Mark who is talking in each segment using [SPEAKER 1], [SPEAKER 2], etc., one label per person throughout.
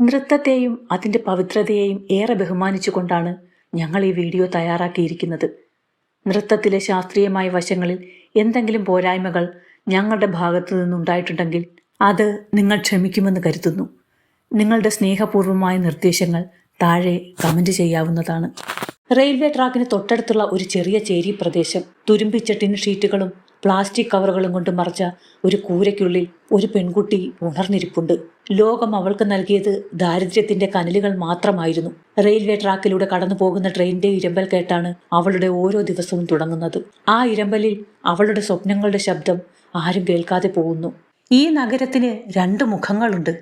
[SPEAKER 1] നൃത്തത്തെയും അതിൻ്റെ പവിത്രതയെയും ഏറെ ബഹുമാനിച്ചുകൊണ്ടാണ് ഞങ്ങൾ ഈ വീഡിയോ തയ്യാറാക്കിയിരിക്കുന്നത്. നൃത്തത്തിലെ ശാസ്ത്രീയമായ വശങ്ങളിൽ എന്തെങ്കിലും പോരായ്മകൾ ഞങ്ങളുടെ ഭാഗത്തു നിന്നുണ്ടായിട്ടുണ്ടെങ്കിൽ അത് നിങ്ങൾ ക്ഷമിക്കുമെന്ന് കരുതുന്നു. നിങ്ങളുടെ സ്നേഹപൂർവമായ നിർദ്ദേശങ്ങൾ താഴെ കമൻറ്റ് ചെയ്യാവുന്നതാണ്. റെയിൽവേ ട്രാക്കിന് തൊട്ടടുത്തുള്ള ഒരു ചെറിയ ചേരി പ്രദേശം തുരുമ്പിച്ച ടിൻ ഷീറ്റുകളും പ്ലാസ്റ്റിക് കവറുകളും കൊണ്ട് മറച്ച ഒരു കൂരയ്ക്കുള്ളിൽ ഒരു പെൺകുട്ടി ഉണർന്നിരിപ്പുണ്ട്. ലോകം അവൾക്ക് നൽകിയത് ദാരിദ്ര്യത്തിന്റെ കനലുകൾ മാത്രമായിരുന്നു. റെയിൽവേ ട്രാക്കിലൂടെ കടന്നു പോകുന്ന ട്രെയിനിന്റെ ഇരമ്പൽ കേട്ടാണ് അവളുടെ ഓരോ ദിവസവും തുടങ്ങുന്നത്. ആ ഇരമ്പലിൽ അവളുടെ സ്വപ്നങ്ങളുടെ ശബ്ദം ആരും കേൾക്കാതെ പോകുന്നു. ഈ നഗരത്തിന് രണ്ട് മുഖങ്ങളുണ്ട്.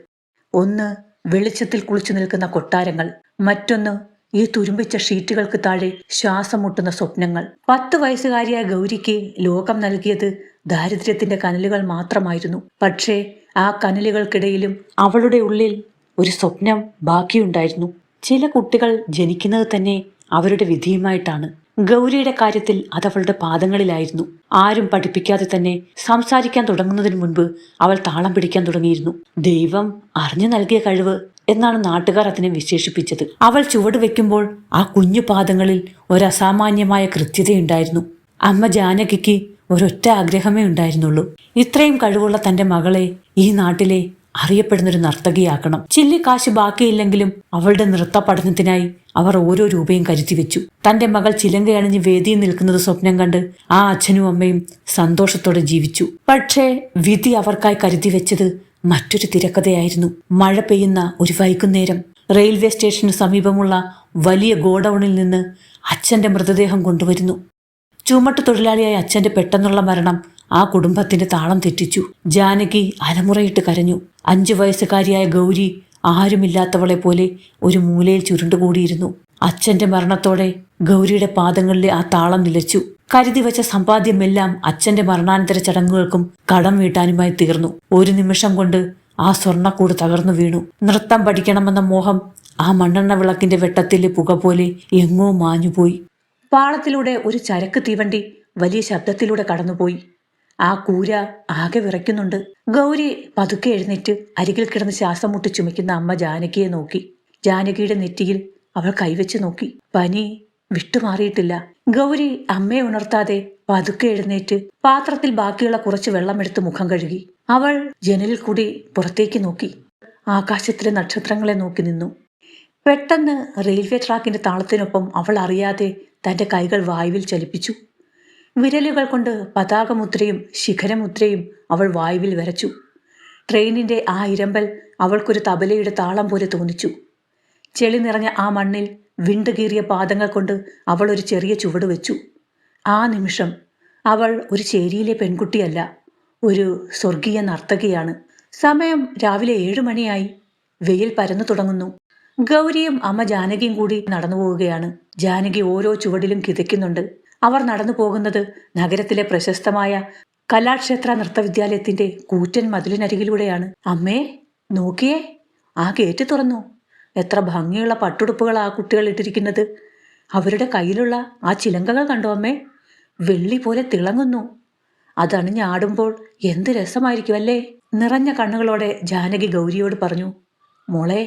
[SPEAKER 1] ഒന്ന് വെളിച്ചത്തിൽ കുളിച്ചു നിൽക്കുന്ന കൊട്ടാരങ്ങൾ, മറ്റൊന്ന് ഈ തുരുമ്പിച്ച ഷീറ്റുകൾക്ക് താഴെ ശ്വാസം മുട്ടുന്ന സ്വപ്നങ്ങൾ. 10 വയസ്സുകാരിയായ ഗൗരിക്ക് ലോകം നൽകിയത് ദാരിദ്ര്യത്തിന്റെ കനലുകൾ മാത്രമായിരുന്നു. പക്ഷേ ആ കനലുകൾക്കിടയിലും അവളുടെ ഉള്ളിൽ ഒരു സ്വപ്നം ബാക്കിയുണ്ടായിരുന്നു. ചില കുട്ടികൾ ജനിക്കുന്നത് തന്നെ അവരുടെ വിധിയുമായിട്ടാണ്. ഗൗരിയുടെ കാര്യത്തിൽ അതവളുടെ പാദങ്ങളിലായിരുന്നു. ആരും പഠിപ്പിക്കാതെ തന്നെ സംസാരിക്കാൻ തുടങ്ങുന്നതിന് മുൻപ് അവൾ താളം പിടിക്കാൻ തുടങ്ങിയിരുന്നു. ദൈവം അറിഞ്ഞു നൽകിയ കഴിവ് എന്നാണ് നാട്ടുകാർ അതിനെ വിശേഷിപ്പിച്ചത്. അവൾ ചുവട് വെക്കുമ്പോൾ ആ കുഞ്ഞു പാദങ്ങളിൽ ഒരസാമാന്യമായ കൃത്യതയുണ്ടായിരുന്നു. അമ്മ ജാനകിക്ക് ഒരൊറ്റ ആഗ്രഹമേ ഉണ്ടായിരുന്നുള്ളൂ. ഇത്രയും കഴിവുള്ള തന്റെ മകളെ ഈ നാട്ടിലെ അറിയപ്പെടുന്നൊരു നർത്തകിയാക്കണം. ചില്ലിക്കാശ് ബാക്കിയില്ലെങ്കിലും അവളുടെ നൃത്ത പഠനത്തിനായി അവർ ഓരോ രൂപയും കരുതി വെച്ചു. തന്റെ മകൾ ചിലങ്കയണിഞ്ഞ് വേദിയിൽ നിൽക്കുന്നത് സ്വപ്നം കണ്ട് ആ അച്ഛനും അമ്മയും സന്തോഷത്തോടെ ജീവിച്ചു. പക്ഷേ വിധി അവർക്കായി കരുതി വെച്ചത് മറ്റൊരു തിരക്കഥയായിരുന്നു. മഴ പെയ്യുന്ന ഒരു വൈകുന്നേരം റെയിൽവേ സ്റ്റേഷന് സമീപമുള്ള വലിയ ഗോഡൌണിൽ നിന്ന് അച്ഛന്റെ മൃതദേഹം കൊണ്ടുവരുന്നു. ചുമട്ടു തൊഴിലാളിയായ അച്ഛന്റെ പെട്ടെന്നുള്ള മരണം ആ കുടുംബത്തിന്റെ താളം തെറ്റിച്ചു. ജാനകി അലമുറയിട്ട് കരഞ്ഞു. 5 വയസ്സുകാരിയായ ഗൗരി ആരുമില്ലാത്തവളെ പോലെ ഒരു മൂലയിൽ ചുരുണ്ടുകൂടിയിരുന്നു. അച്ഛന്റെ മരണത്തോടെ ഗൗരിയുടെ പാദങ്ങളിലെ ആ താളം നിലച്ചു. കരുതി വെച്ച സമ്പാദ്യമെല്ലാം അച്ഛന്റെ മരണാനന്തര ചടങ്ങുകൾക്കും കടം വീട്ടാനുമായി തീർന്നു. ഒരു നിമിഷം കൊണ്ട് ആ സ്വർണ്ണക്കൂട് തകർന്നു വീണു. നൃത്തം പഠിക്കണമെന്ന മോഹം ആ മണ്ണെണ്ണ വിളക്കിന്റെ വെട്ടത്തിലെ പുക പോലെ എങ്ങോ മാഞ്ഞുപോയി. പാളത്തിലൂടെ ഒരു ചരക്ക് തീവണ്ടി വലിയ ശബ്ദത്തിലൂടെ കടന്നുപോയി. ആ കൂര ആകെ വിറയ്ക്കുന്നുണ്ട്. ഗൗരി പതുക്കെ എഴുന്നേറ്റ് അരികിൽ കിടന്ന് ശ്വാസം മുട്ടി ചുമയ്ക്കുന്ന അമ്മ ജാനകിയെ നോക്കി. ജാനകിയുടെ നെറ്റിയിൽ അവൾ കൈവച്ച് നോക്കി. പനി വിട്ടുമാറിയിട്ടില്ല. ഗൗരി അമ്മയെ ഉണർത്താതെ പതുക്കെ എഴുന്നേറ്റ് പാത്രത്തിൽ ബാക്കിയുള്ള കുറച്ച് വെള്ളമെടുത്ത് മുഖം കഴുകി. അവൾ ജനലിൽ കൂടി പുറത്തേക്ക് നോക്കി. ആകാശത്തിലെ നക്ഷത്രങ്ങളെ നോക്കി നിന്നു. പെട്ടെന്ന് റെയിൽവേ ട്രാക്കിന്റെ താളത്തിനൊപ്പം അവൾ അറിയാതെ തന്റെ കൈകൾ വായുവിൽ ചലിപ്പിച്ചു. വിരലുകൾ കൊണ്ട് പതാകമുദ്രയും ശിഖരമുദ്രയും അവൾ വായുവിൽ വരച്ചു. ട്രെയിനിന്റെ ആ ഇരമ്പൽ അവൾക്കൊരു തബലയുടെ താളം പോലെ തോന്നിച്ചു. ചെളി നിറഞ്ഞ ആ മണ്ണിൽ വിണ്ടുകീറിയ പാദങ്ങൾ കൊണ്ട് അവൾ ഒരു ചെറിയ ചുവട് വെച്ചു. ആ നിമിഷം അവൾ ഒരു ചേരിയിലെ പെൺകുട്ടിയല്ല, ഒരു സ്വർഗീയ നർത്തകിയാണ്. സമയം രാവിലെ 7 മണിയായി. വെയിൽ പരന്നു തുടങ്ങുന്നു. ഗൗരിയും അമ്മ ജാനകിയും കൂടി നടന്നു പോവുകയാണ്. ജാനകി ഓരോ ചുവടിലും കിതയ്ക്കുന്നുണ്ട്. അവർ നടന്നു പോകുന്നത് നഗരത്തിലെ പ്രശസ്തമായ കലാക്ഷേത്ര നൃത്തവിദ്യാലയത്തിന്റെ കൂറ്റൻ മതിലിനരികിലൂടെയാണ്. അമ്മേ നോക്കിയേ, ആ ഗേറ്റ് തുറന്നു. എത്ര ഭംഗിയുള്ള പട്ടുടുപ്പുകൾ ആ കുട്ടികൾ ഇട്ടിരിക്കുന്നത്. അവരുടെ കയ്യിലുള്ള ആ ചിലങ്കകൾ കണ്ടോ അമ്മേ, വെള്ളി പോലെ തിളങ്ങുന്നു. അതണിഞ്ഞാടുമ്പോൾ എന്ത് രസമായിരിക്കും അല്ലേ? നിറഞ്ഞ കണ്ണുകളോടെ ജാനകി ഗൗരിയോട് പറഞ്ഞു. മോളെ,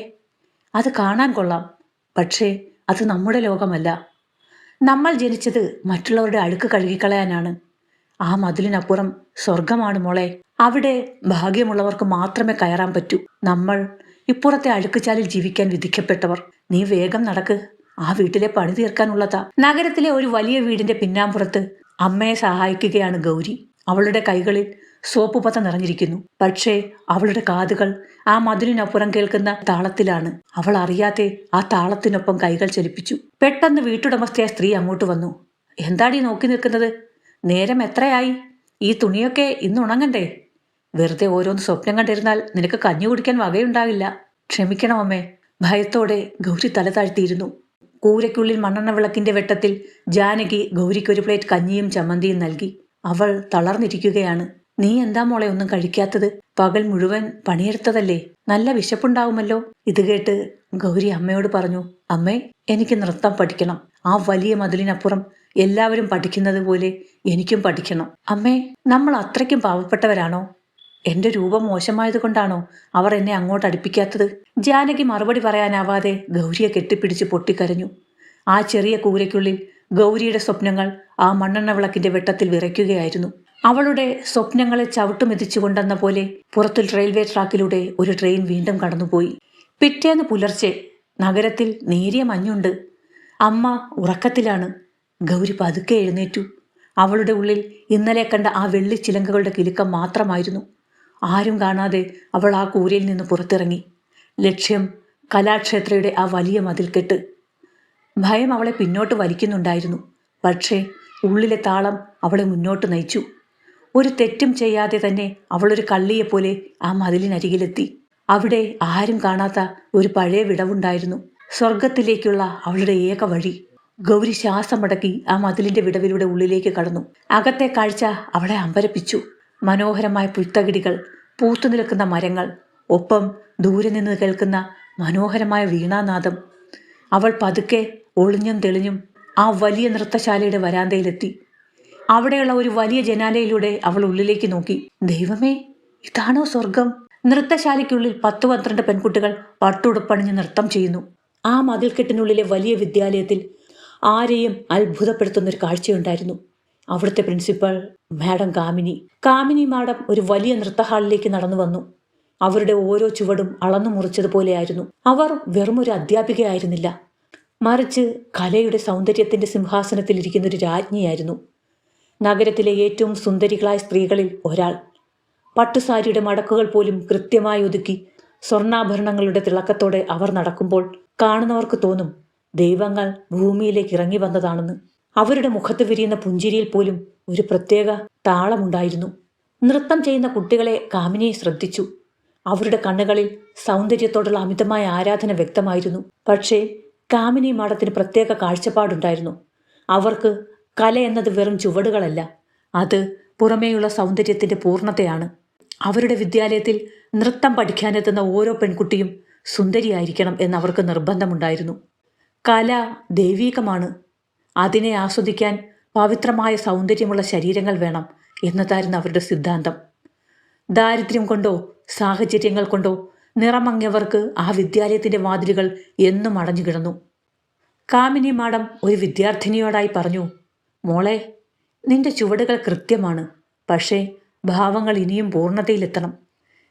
[SPEAKER 1] അത് കാണാൻ കൊള്ളാം, പക്ഷേ അത് നമ്മുടെ ലോകമല്ല. നമ്മൾ ജനിച്ചത് മറ്റുള്ളവരുടെ അഴുക്ക് കഴുകിക്കളയാനാണ്. ആ മതിലിനപ്പുറം സ്വർഗമാണ് മോളെ. അവിടെ ഭാഗ്യമുള്ളവർക്ക് മാത്രമേ കയറാൻ പറ്റൂ. നമ്മൾ ഇപ്പുറത്തെ അഴുക്കുചാലിൽ ജീവിക്കാൻ വിധിക്കപ്പെട്ടവർ. നീ വേഗം നടക്ക്, ആ വീട്ടിലെ പണി തീർക്കാനുള്ളതാ. നഗരത്തിലെ ഒരു വലിയ വീടിന്റെ പിന്നാമ്പുറത്ത് അമ്മയെ സഹായിക്കുകയാണ് ഗൗരി. അവളുടെ കൈകളിൽ സോപ്പ് പത നിറഞ്ഞിരിക്കുന്നു. പക്ഷേ അവളുടെ കാതുകൾ ആ മതിലിനപ്പുറം കേൾക്കുന്ന താളത്തിലാണ്. അവൾ അറിയാതെ ആ താളത്തിനൊപ്പം കൈകൾ ചലിപ്പിച്ചു. പെട്ടെന്ന് വീട്ടുടമസ്ഥയായ സ്ത്രീ അങ്ങോട്ട് വന്നു. എന്താടി നോക്കി നിൽക്കുന്നത്? നേരം എത്രയായി? ഈ തുണിയൊക്കെ ഇന്ന് ഉണങ്ങണ്ടേ? വെറുതെ ഓരോന്ന് സ്വപ്നം കണ്ടിരുന്നാൽ നിനക്ക് കഞ്ഞി കുടിക്കാൻ വകയുണ്ടാവില്ല. ക്ഷമിക്കണം അമ്മേ. ഭയത്തോടെ ഗൗരി തല താഴ്ത്തിയിരുന്നു. കൂരയ്ക്കുള്ളിൽ മണ്ണെണ്ണ വിളക്കിന്റെ വെട്ടത്തിൽ ജാനകി ഗൗരിക്ക് ഒരു പ്ലേറ്റ് കഞ്ഞിയും ചമ്മന്തിയും നൽകി. അവൾ തളർന്നിരിക്കുകയാണ്. നീ എന്താ മോളെ ഒന്നും കഴിക്കാത്തത്? പകൽ മുഴുവൻ പണിയെടുത്തതല്ലേ, നല്ല വിശപ്പുണ്ടാവുമല്ലോ. ഇത് കേട്ട് ഗൗരി അമ്മയോട് പറഞ്ഞു. അമ്മേ, എനിക്ക് നൃത്തം പഠിക്കണം. ആ വലിയ മതിലിനപ്പുറം എല്ലാവരും പഠിക്കുന്നത് പോലെ എനിക്കും പഠിക്കണം. അമ്മേ, നമ്മൾ അത്രയ്ക്കും പാവപ്പെട്ടവരാണോ? എന്റെ രൂപം മോശമായതുകൊണ്ടാണോ അവർ എന്നെ അങ്ങോട്ട് അടുപ്പിക്കാത്തത്? ജാനകി മറുപടി പറയാനാവാതെ ഗൗരിയെ കെട്ടിപ്പിടിച്ച് പൊട്ടിക്കരഞ്ഞു. ആ ചെറിയ കൂരയ്ക്കുള്ളിൽ ഗൗരിയുടെ സ്വപ്നങ്ങൾ ആ മണ്ണെണ്ണ വിളക്കിന്റെ വെട്ടത്തിൽ വിറയ്ക്കുകയായിരുന്നു. അവളുടെ സ്വപ്നങ്ങളെ ചവിട്ടുമെതിച്ചുകൊണ്ടെന്ന പോലെ പുറത്തിൽ റെയിൽവേ ട്രാക്കിലൂടെ ഒരു ട്രെയിൻ വീണ്ടും കടന്നുപോയി. പിറ്റേന്ന് പുലർച്ചെ നഗരത്തിൽ നേരിയ മഞ്ഞുണ്ട്. അമ്മ ഉറക്കത്തിലാണ്. ഗൗരി പതുക്കെ എഴുന്നേറ്റു. അവളുടെ ഉള്ളിൽ ഇന്നലെ കണ്ട ആ വെള്ളിച്ചിലങ്കകളുടെ കിലുക്കം മാത്രമായിരുന്നു. ആരും കാണാതെ അവൾ ആ കൂരയിൽ നിന്ന് പുറത്തിറങ്ങി. ലക്ഷ്യം കലാക്ഷേത്രയുടെ ആ വലിയ മതിൽക്കെട്ട്. ഭയം അവളെ പിന്നോട്ട് വലിക്കുന്നുണ്ടായിരുന്നു. പക്ഷേ ഉള്ളിലെ താളം അവളെ മുന്നോട്ട് നയിച്ചു. ഒരു തെറ്റും ചെയ്യാതെ തന്നെ അവളൊരു കള്ളിയെപ്പോലെ ആ മതിലിനരികിലെത്തി. അവിടെ ആരും കാണാത്ത ഒരു പഴയ വിടവുണ്ടായിരുന്നു. സ്വർഗത്തിലേക്കുള്ള അവളുടെ ഏക വഴി. ഗൗരി ശ്വാസമടക്കി ആ മതിലിന്റെ വിടവിലൂടെ ഉള്ളിലേക്ക് കടന്നു. അകത്തെ കാഴ്ച അവളെ അമ്പരപ്പിച്ചു. മനോഹരമായ പുൽത്തകിടികൾ, പൂത്തുനിൽക്കുന്ന മരങ്ങൾ, ഒപ്പം ദൂരെ നിന്ന് കേൾക്കുന്ന മനോഹരമായ വീണാനാദം. അവൾ പതുക്കെ ഒളിഞ്ഞും തെളിഞ്ഞും ആ വലിയ നൃത്തശാലയുടെ വരാന്തയിലെത്തി. അവിടെയുള്ള ഒരു വലിയ ജനാലയിലൂടെ അവൾ ഉള്ളിലേക്ക് നോക്കി. ദൈവമേ, ഇതാണോ സ്വർഗം? നൃത്തശാലയ്ക്കുള്ളിൽ 10-12 പെൺകുട്ടികൾ പട്ടുടുപ്പണിഞ്ഞ് നൃത്തം ചെയ്യുന്നു. ആ മതിൽക്കെട്ടിനുള്ളിലെ വലിയ വിദ്യാലയത്തിൽ ആരെയും അത്ഭുതപ്പെടുത്തുന്നൊരു കാഴ്ചയുണ്ടായിരുന്നു. അവിടുത്തെ പ്രിൻസിപ്പൽ മാഡം കാമിനി മാഡം ഒരു വലിയ നൃത്തഹാളിലേക്ക് നടന്നു വന്നു. അവരുടെ ഓരോ ചുവടും അളന്നു മുറിച്ചതുപോലെയായിരുന്നു. അവർ വെറുമൊരു അധ്യാപികയായിരുന്നില്ല, മറിച്ച് കലയുടെ സൗന്ദര്യത്തിന്റെ സിംഹാസനത്തിൽ ഇരിക്കുന്ന ഒരു രാജ്ഞിയായിരുന്നു. നഗരത്തിലെ ഏറ്റവും സുന്ദരികളായ സ്ത്രീകളിൽ ഒരാൾ. പട്ടുസാരിയുടെ മടക്കുകൾ പോലും കൃത്യമായി ഒതുക്കി സ്വർണ്ണാഭരണങ്ങളുടെ തിളക്കത്തോടെ അവർ നടക്കുമ്പോൾ കാണുന്നവർക്ക് തോന്നും ദൈവങ്ങൾ ഭൂമിയിലേക്ക് ഇറങ്ങി വന്നതാണെന്ന്. അവരുടെ മുഖത്ത് വിരിയുന്ന പുഞ്ചിരിയിൽ പോലും ഒരു പ്രത്യേക താളമുണ്ടായിരുന്നു. നൃത്തം ചെയ്യുന്ന കുട്ടികളെ കാമിനിയെ ശ്രദ്ധിച്ചു. അവരുടെ കണ്ണുകളിൽ സൗന്ദര്യത്തോടുള്ള അമിതമായ ആരാധന വ്യക്തമായിരുന്നു. പക്ഷേ കാമിനി മാഡത്തിന് പ്രത്യേക കാഴ്ചപ്പാടുണ്ടായിരുന്നു. അവർക്ക് കല എന്നത് വെറും ചുവടുകളല്ല, അത് പുറമേയുള്ള സൗന്ദര്യത്തിന്റെ പൂർണ്ണതയാണ്. അവരുടെ വിദ്യാലയത്തിൽ നൃത്തം പഠിക്കാനെത്തുന്ന ഓരോ പെൺകുട്ടിയും സുന്ദരിയായിരിക്കണം എന്നവർക്ക് നിർബന്ധമുണ്ടായിരുന്നു. കല ദൈവീകമാണ്. അതിനെ ആസ്വദിക്കാൻ പവിത്രമായ സൗന്ദര്യമുള്ള ശരീരങ്ങൾ വേണം എന്നതായിരുന്നു അവരുടെ സിദ്ധാന്തം. ദാരിദ്ര്യം കൊണ്ടോ സാഹചര്യങ്ങൾ കൊണ്ടോ നിറമങ്ങിയവർക്ക് ആ വിദ്യാലയത്തിന്റെ വാതിലുകൾ എന്നും അടഞ്ഞു കിടന്നു. കാമിനി മാഡം ഒരു വിദ്യാർത്ഥിനിയോടായി പറഞ്ഞു, മോളെ, നിന്റെ ചുവടുകൾ കൃത്യമാണ്, പക്ഷേ ഭാവങ്ങൾ ഇനിയും പൂർണ്ണതയിലെത്തണം.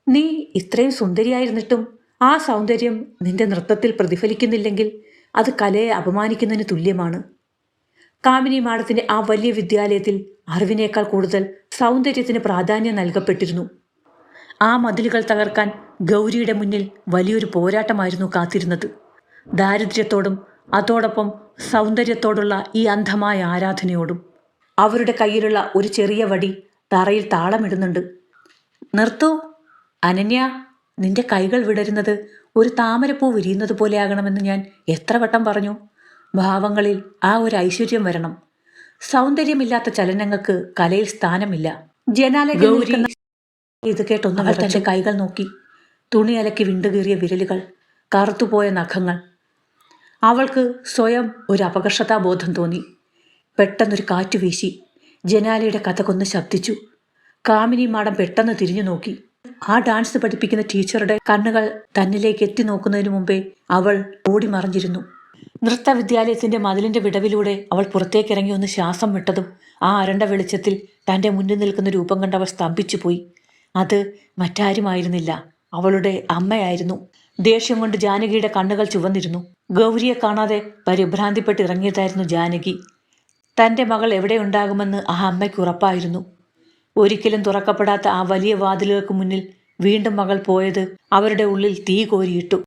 [SPEAKER 1] നീ ഇത്രയും സുന്ദരിയായിരുന്നിട്ടും ആ സൗന്ദര്യം നിന്റെ നൃത്തത്തിൽ പ്രതിഫലിക്കുന്നില്ലെങ്കിൽ അത് കലയെ അപമാനിക്കുന്നതിന് തുല്യമാണ്. കാമിനി മാഡത്തിന്റെ ആ വലിയ വിദ്യാലയത്തിൽ അറിവിനേക്കാൾ കൂടുതൽ സൗന്ദര്യത്തിന് പ്രാധാന്യം നൽകപ്പെട്ടിരുന്നു. ആ മതിലുകൾ തകർക്കാൻ ഗൗരിയുടെ മുന്നിൽ വലിയൊരു പോരാട്ടമായിരുന്നു കാത്തിരുന്നത്. ദാരിദ്ര്യത്തോടും അതോടൊപ്പം സൗന്ദര്യത്തോടുള്ള ഈ അന്ധമായ ആരാധനയോടും. അവരുടെ കയ്യിലുള്ള ഒരു ചെറിയ വടി തറയിൽ താളമിടുന്നുണ്ട്. നിർത്തൂ അനന്യ, നിന്റെ കൈകൾ വിടരുന്നത് ഒരു താമരപ്പൂ വിരിയുന്നത് പോലെയാകണമെന്ന് ഞാൻ എത്ര വട്ടം പറഞ്ഞു. ഭാവങ്ങളിൽ ആ ഒരു ഐശ്വര്യം വരണം. സൗന്ദര്യമില്ലാത്ത ചലനങ്ങൾക്ക് കലയിൽ സ്ഥാനമില്ല. ഗൗരി ഇത് കേട്ടൊന്നും അവൾ തന്റെ കൈകൾ നോക്കി. തുണി അലക്കി വിണ്ടുകീറിയ വിരലുകൾ, കറുത്തുപോയ നഖങ്ങൾ. അവൾക്ക് സ്വയം ഒരു അപകർഷതാബോധം തോന്നി. പെട്ടെന്നൊരു കാറ്റു വീശി. ജനാലയുടെ കഥകൊന്ന് ശബ്ദിച്ചു. കാമിനി മാഡം പെട്ടെന്ന് തിരിഞ്ഞു നോക്കി. ആ ഡാൻസ് പഠിപ്പിക്കുന്ന ടീച്ചറുടെ കണ്ണുകൾ തന്നിലേക്ക് എത്തി നോക്കുന്നതിന് മുമ്പേ അവൾ ഓടി മറിഞ്ഞിരുന്നു. നൃത്ത വിദ്യാലയത്തിന്റെ മതിലിന്റെ വിടവിലൂടെ അവൾ പുറത്തേക്കിറങ്ങി ഒന്ന് ശ്വാസം വിട്ടതും ആ അരണ്ട വെളിച്ചത്തിൽ തന്റെ മുന്നിൽ നിൽക്കുന്ന രൂപം കണ്ട് അവൾ സ്തംഭിച്ചു പോയി. അത് മറ്റാരുമായിരുന്നില്ല, അവളുടെ അമ്മയായിരുന്നു. ദേഷ്യം കൊണ്ട് ജാനകിയുടെ കണ്ണുകൾ ചുവന്നിരുന്നു. ഗൗരിയെ കാണാതെ പരിഭ്രാന്തിപ്പെട്ട് ഇറങ്ങിയതായിരുന്നു ജാനകി. തന്റെ മകൾ എവിടെയുണ്ടാകുമെന്ന് ആ അമ്മയ്ക്ക് ഉറപ്പായിരുന്നു. ഒരിക്കലും തുറക്കപ്പെടാത്ത ആ വലിയ വാതിലുകൾക്ക് മുന്നിൽ വീണ്ടും മകൾ പോയത് അവരുടെ ഉള്ളിൽ തീ കോരിയിട്ടു.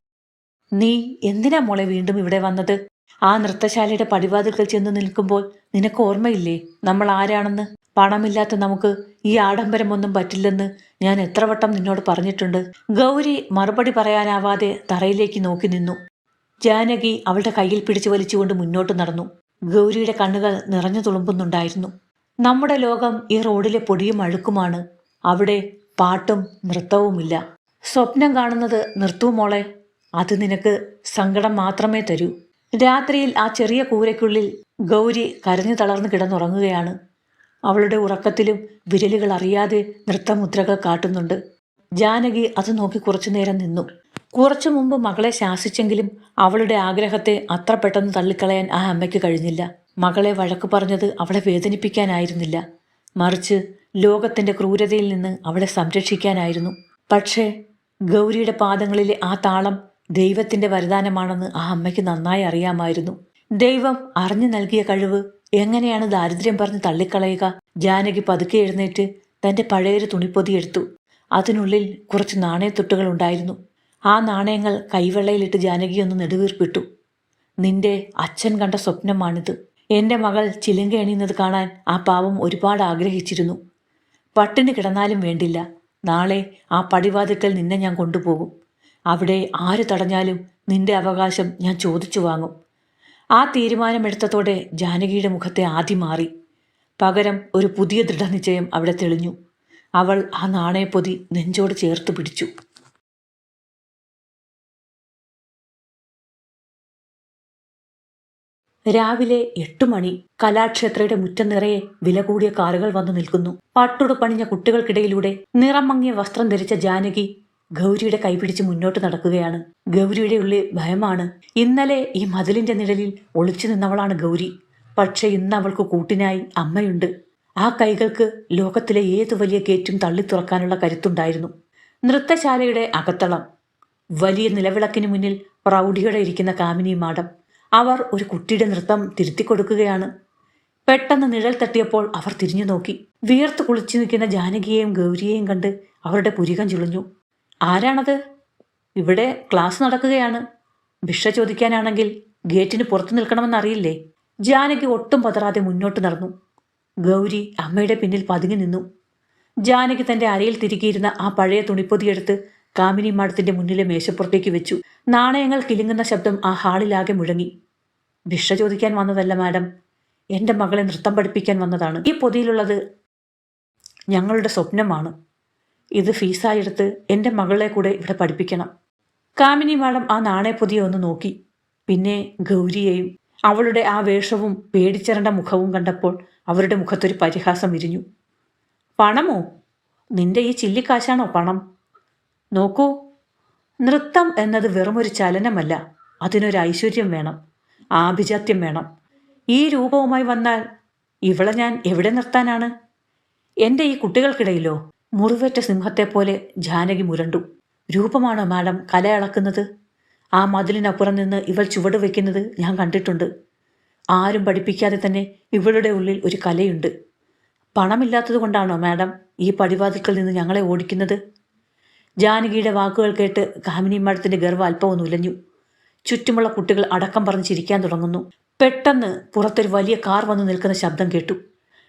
[SPEAKER 1] നീ എന്തിനാ മോളെ വീണ്ടും ഇവിടെ വന്നത്? ആ നൃത്തശാലയുടെ പടിവാതിൽക്കൽ ചെന്ന് നിൽക്കുമ്പോൾ നിനക്ക് ഓർമ്മയില്ലേ നമ്മൾ ആരാണെന്ന്? പണമില്ലാത്ത നമുക്ക് ഈ ആഡംബരമൊന്നും പറ്റില്ലെന്ന് ഞാൻ എത്ര വട്ടം നിന്നോട് പറഞ്ഞിട്ടുണ്ട്. ഗൗരി മറുപടി പറയാനാവാതെ തറയിലേക്ക് നോക്കി നിന്നു. ജാനകി അവളുടെ കയ്യിൽ പിടിച്ചു വലിച്ചുകൊണ്ട് മുന്നോട്ട് നടന്നു. ഗൗരിയുടെ കണ്ണുകൾ നിറഞ്ഞു തുളുമ്പുന്നുണ്ടായിരുന്നു. നമ്മുടെ ലോകം ഈ റോഡിലെ പൊടിയും അഴുക്കുമാണ്. അവിടെ പാട്ടും നൃത്തവുമില്ല. സ്വപ്നം കാണുന്നത് നിർത്തൂ മോളെ, അത് നിനക്ക് സങ്കടം മാത്രമേ തരൂ. രാത്രിയിൽ ആ ചെറിയ കൂരയ്ക്കുള്ളിൽ ഗൗരി കരഞ്ഞു തളർന്നു കിടന്നുറങ്ങുകയാണ്. അവളുടെ ഉറക്കത്തിലും വിരലുകൾ അറിയാതെ നൃത്തമുദ്രകൾ കാട്ടുന്നുണ്ട്. ജാനകി അത് നോക്കി കുറച്ചു നേരം നിന്നു. കുറച്ചു മുമ്പ് മകളെ ശാസിച്ചെങ്കിലും അവളുടെ ആഗ്രഹത്തെ അത്ര പെട്ടെന്ന് തള്ളിക്കളയാൻ ആ അമ്മയ്ക്ക് കഴിഞ്ഞില്ല. മകളെ വഴക്കു പറഞ്ഞത് അവളെ വേദനിപ്പിക്കാനായിരുന്നില്ല, മറിച്ച് ലോകത്തിന്റെ ക്രൂരതയിൽ നിന്ന് അവളെ സംരക്ഷിക്കാനായിരുന്നു. പക്ഷേ ഗൗരിയുടെ പാദങ്ങളിലെ ആ താളം ദൈവത്തിന്റെ വരദാനമാണെന്ന് ആ അമ്മയ്ക്ക് നന്നായി അറിയാമായിരുന്നു. ദൈവം അറിഞ്ഞു നൽകിയ കഴിവ് എങ്ങനെയാണ് ദാരിദ്ര്യം പറഞ്ഞ് തള്ളിക്കളയുക? ജാനകി പതുക്കെ എഴുന്നേറ്റ് തന്റെ പഴയൊരു തുണിപ്പൊതി എടുത്തു. അതിനുള്ളിൽ കുറച്ച് നാണയത്തുട്ടുകൾ ഉണ്ടായിരുന്നു. ആ നാണയങ്ങൾ കൈവെള്ളയിലിട്ട് ജാനകി ഒന്ന് നെടുവീർപ്പിട്ടു. നിന്റെ അച്ഛൻ കണ്ട സ്വപ്നമാണിത്. എന്റെ മകൾ ചിലങ്ക എണിയുന്നത് കാണാൻ ആ പാവം ഒരുപാട് ആഗ്രഹിച്ചിരുന്നു. പട്ടിണി കിടന്നാലും വേണ്ടില്ല, നാളെ ആ പടിവാതിക്കൽ നിന്നെ ഞാൻ കൊണ്ടുപോകും. അവിടെ ആര് തടഞ്ഞാലും നിന്റെ അവകാശം ഞാൻ ചോദിച്ചു വാങ്ങും. ആ തീരുമാനമെടുത്തതോടെ ജാനകിയുടെ മുഖത്തെ ആദ്യം മാറി. പകരം ഒരു പുതിയ ദൃഢനിശ്ചയം അവിടെ തെളിഞ്ഞു. അവൾ ആ നാണയപ്പൊതി നെഞ്ചോട് ചേർത്ത് പിടിച്ചു. രാവിലെ 8 മണി. കലാക്ഷേത്രയുടെ മുറ്റം നിറയെ വില കൂടിയ കാറുകൾ വന്നു നിൽക്കുന്നു. പട്ടുടുപ്പണിഞ്ഞ കുട്ടികൾക്കിടയിലൂടെ നിറം മങ്ങിയ വസ്ത്രം ധരിച്ച ജാനകി ഗൗരിയുടെ കൈപിടിച്ച് മുന്നോട്ട് നടക്കുകയാണ്. ഗൗരിയുടെ ഉള്ളിൽ ഭയമാണ്. ഇന്നലെ ഈ മതിലിന്റെ നിഴലിൽ ഒളിച്ചു നിന്നവളാണ് ഗൗരി. പക്ഷെ ഇന്ന് അവൾക്ക് കൂട്ടിനായി അമ്മയുണ്ട്. ആ കൈകൾക്ക് ലോകത്തിലെ ഏതു വലിയ ഗേറ്റും തള്ളി തുറക്കാനുള്ള കരുത്തുണ്ടായിരുന്നു. നൃത്തശാലയുടെ അകത്തളം. വലിയ നിലവിളക്കിന് മുന്നിൽ പ്രൗഢിയോടെ ഇരിക്കുന്ന കാമിനി മാഡം. അവർ ഒരു കുട്ടിയുടെ നൃത്തം തിരുത്തിക്കൊടുക്കുകയാണ്. പെട്ടെന്ന് നിഴൽ തട്ടിയപ്പോൾ അവർ തിരിഞ്ഞു നോക്കി. വിയർത്ത് കുളിച്ചു നിൽക്കുന്ന ജാനകിയെയും ഗൗരിയെയും കണ്ട് അവരുടെ പുരികം ചുളിഞ്ഞു. ആരാണത്? ഇവിടെ ക്ലാസ് നടക്കുകയാണ്. ഭിക്ഷ ചോദിക്കാനാണെങ്കിൽ ഗേറ്റിന് പുറത്തു നിൽക്കണമെന്നറിയില്ലേ? ജാനകി ഒട്ടും പതറാതെ മുന്നോട്ട് നടന്നു. ഗൗരി അമ്മയുടെ പിന്നിൽ പതുങ്ങി നിന്നു. ജാനകി തന്റെ അരയിൽ തിരികിയിരുന്ന ആ പഴയ തുണിപ്പൊതിയെടുത്ത് കാമിനി മാഡത്തിന്റെ മുന്നിലെ മേശപ്പുറത്തേക്ക് വെച്ചു. നാണയങ്ങൾ കിലുങ്ങുന്ന ശബ്ദം ആ ഹാളിലാകെ മുഴങ്ങി. ഭിക്ഷ ചോദിക്കാൻ വന്നതല്ല മാഡം, എന്റെ മകളെ നൃത്തം പഠിപ്പിക്കാൻ വന്നതാണ്. ഈ പൊതിയിലുള്ളത് ഞങ്ങളുടെ സ്വപ്നമാണ്. ഇത് ഫീസായെടുത്ത് എന്റെ മകളെ കൂടെ ഇവിടെ പഠിപ്പിക്കണം. കാമിനി മാഡം ആ നാണയപ്പൊതിയെ ഒന്ന് നോക്കി. പിന്നെ ഗൗരിയെയും. അവളുടെ ആ വേഷവും പേടിച്ചരണ്ട മുഖവും കണ്ടപ്പോൾ അവരുടെ മുഖത്തൊരു പരിഹാസം വിരിഞ്ഞു. പണമോ? നിന്റെ ഈ ചില്ലിക്കാശാണോ പണം? നോക്കൂ, നൃത്തം എന്നത് വെറുമൊരു ചലനമല്ല, അതിനൊരു ഐശ്വര്യം വേണം, ആഭിജാത്യം വേണം. ഈ രൂപവുമായി വന്നാൽ ഇവളെ ഞാൻ എവിടെ നിർത്താനാണ്? എൻ്റെ ഈ കുട്ടികൾക്കിടയിലോ? മുറിവേറ്റ സിംഹത്തെപ്പോലെ ജാനകി മുരണ്ടു. രൂപമാണോ മാഡം കലയളക്കുന്നത്? ആ മതിലിനപ്പുറം നിന്ന് ഇവൾ ചുവട് വയ്ക്കുന്നത് ഞാൻ കണ്ടിട്ടുണ്ട്. ആരും പഠിപ്പിക്കാതെ തന്നെ ഇവളുടെ ഉള്ളിൽ ഒരു കലയുണ്ട്. പണമില്ലാത്തത് കൊണ്ടാണോ മാഡം ഈ പടിവാതിൽക്കൽ നിന്ന് ഞങ്ങളെ ഓടിക്കുന്നത്? ജാനകിയുടെ വാക്കുകൾ കേട്ട് കാമിനി മാഡത്തിന്റെ ഗർവ്വ അല്പം ഉലഞ്ഞു. ചുറ്റുമുള്ള കുട്ടികൾ അടക്കം പറഞ്ഞ് ചിരിക്കാൻ തുടങ്ങുന്നു. പെട്ടെന്ന് പുറത്തൊരു വലിയ കാർ വന്നു നിൽക്കുന്ന ശബ്ദം കേട്ടു.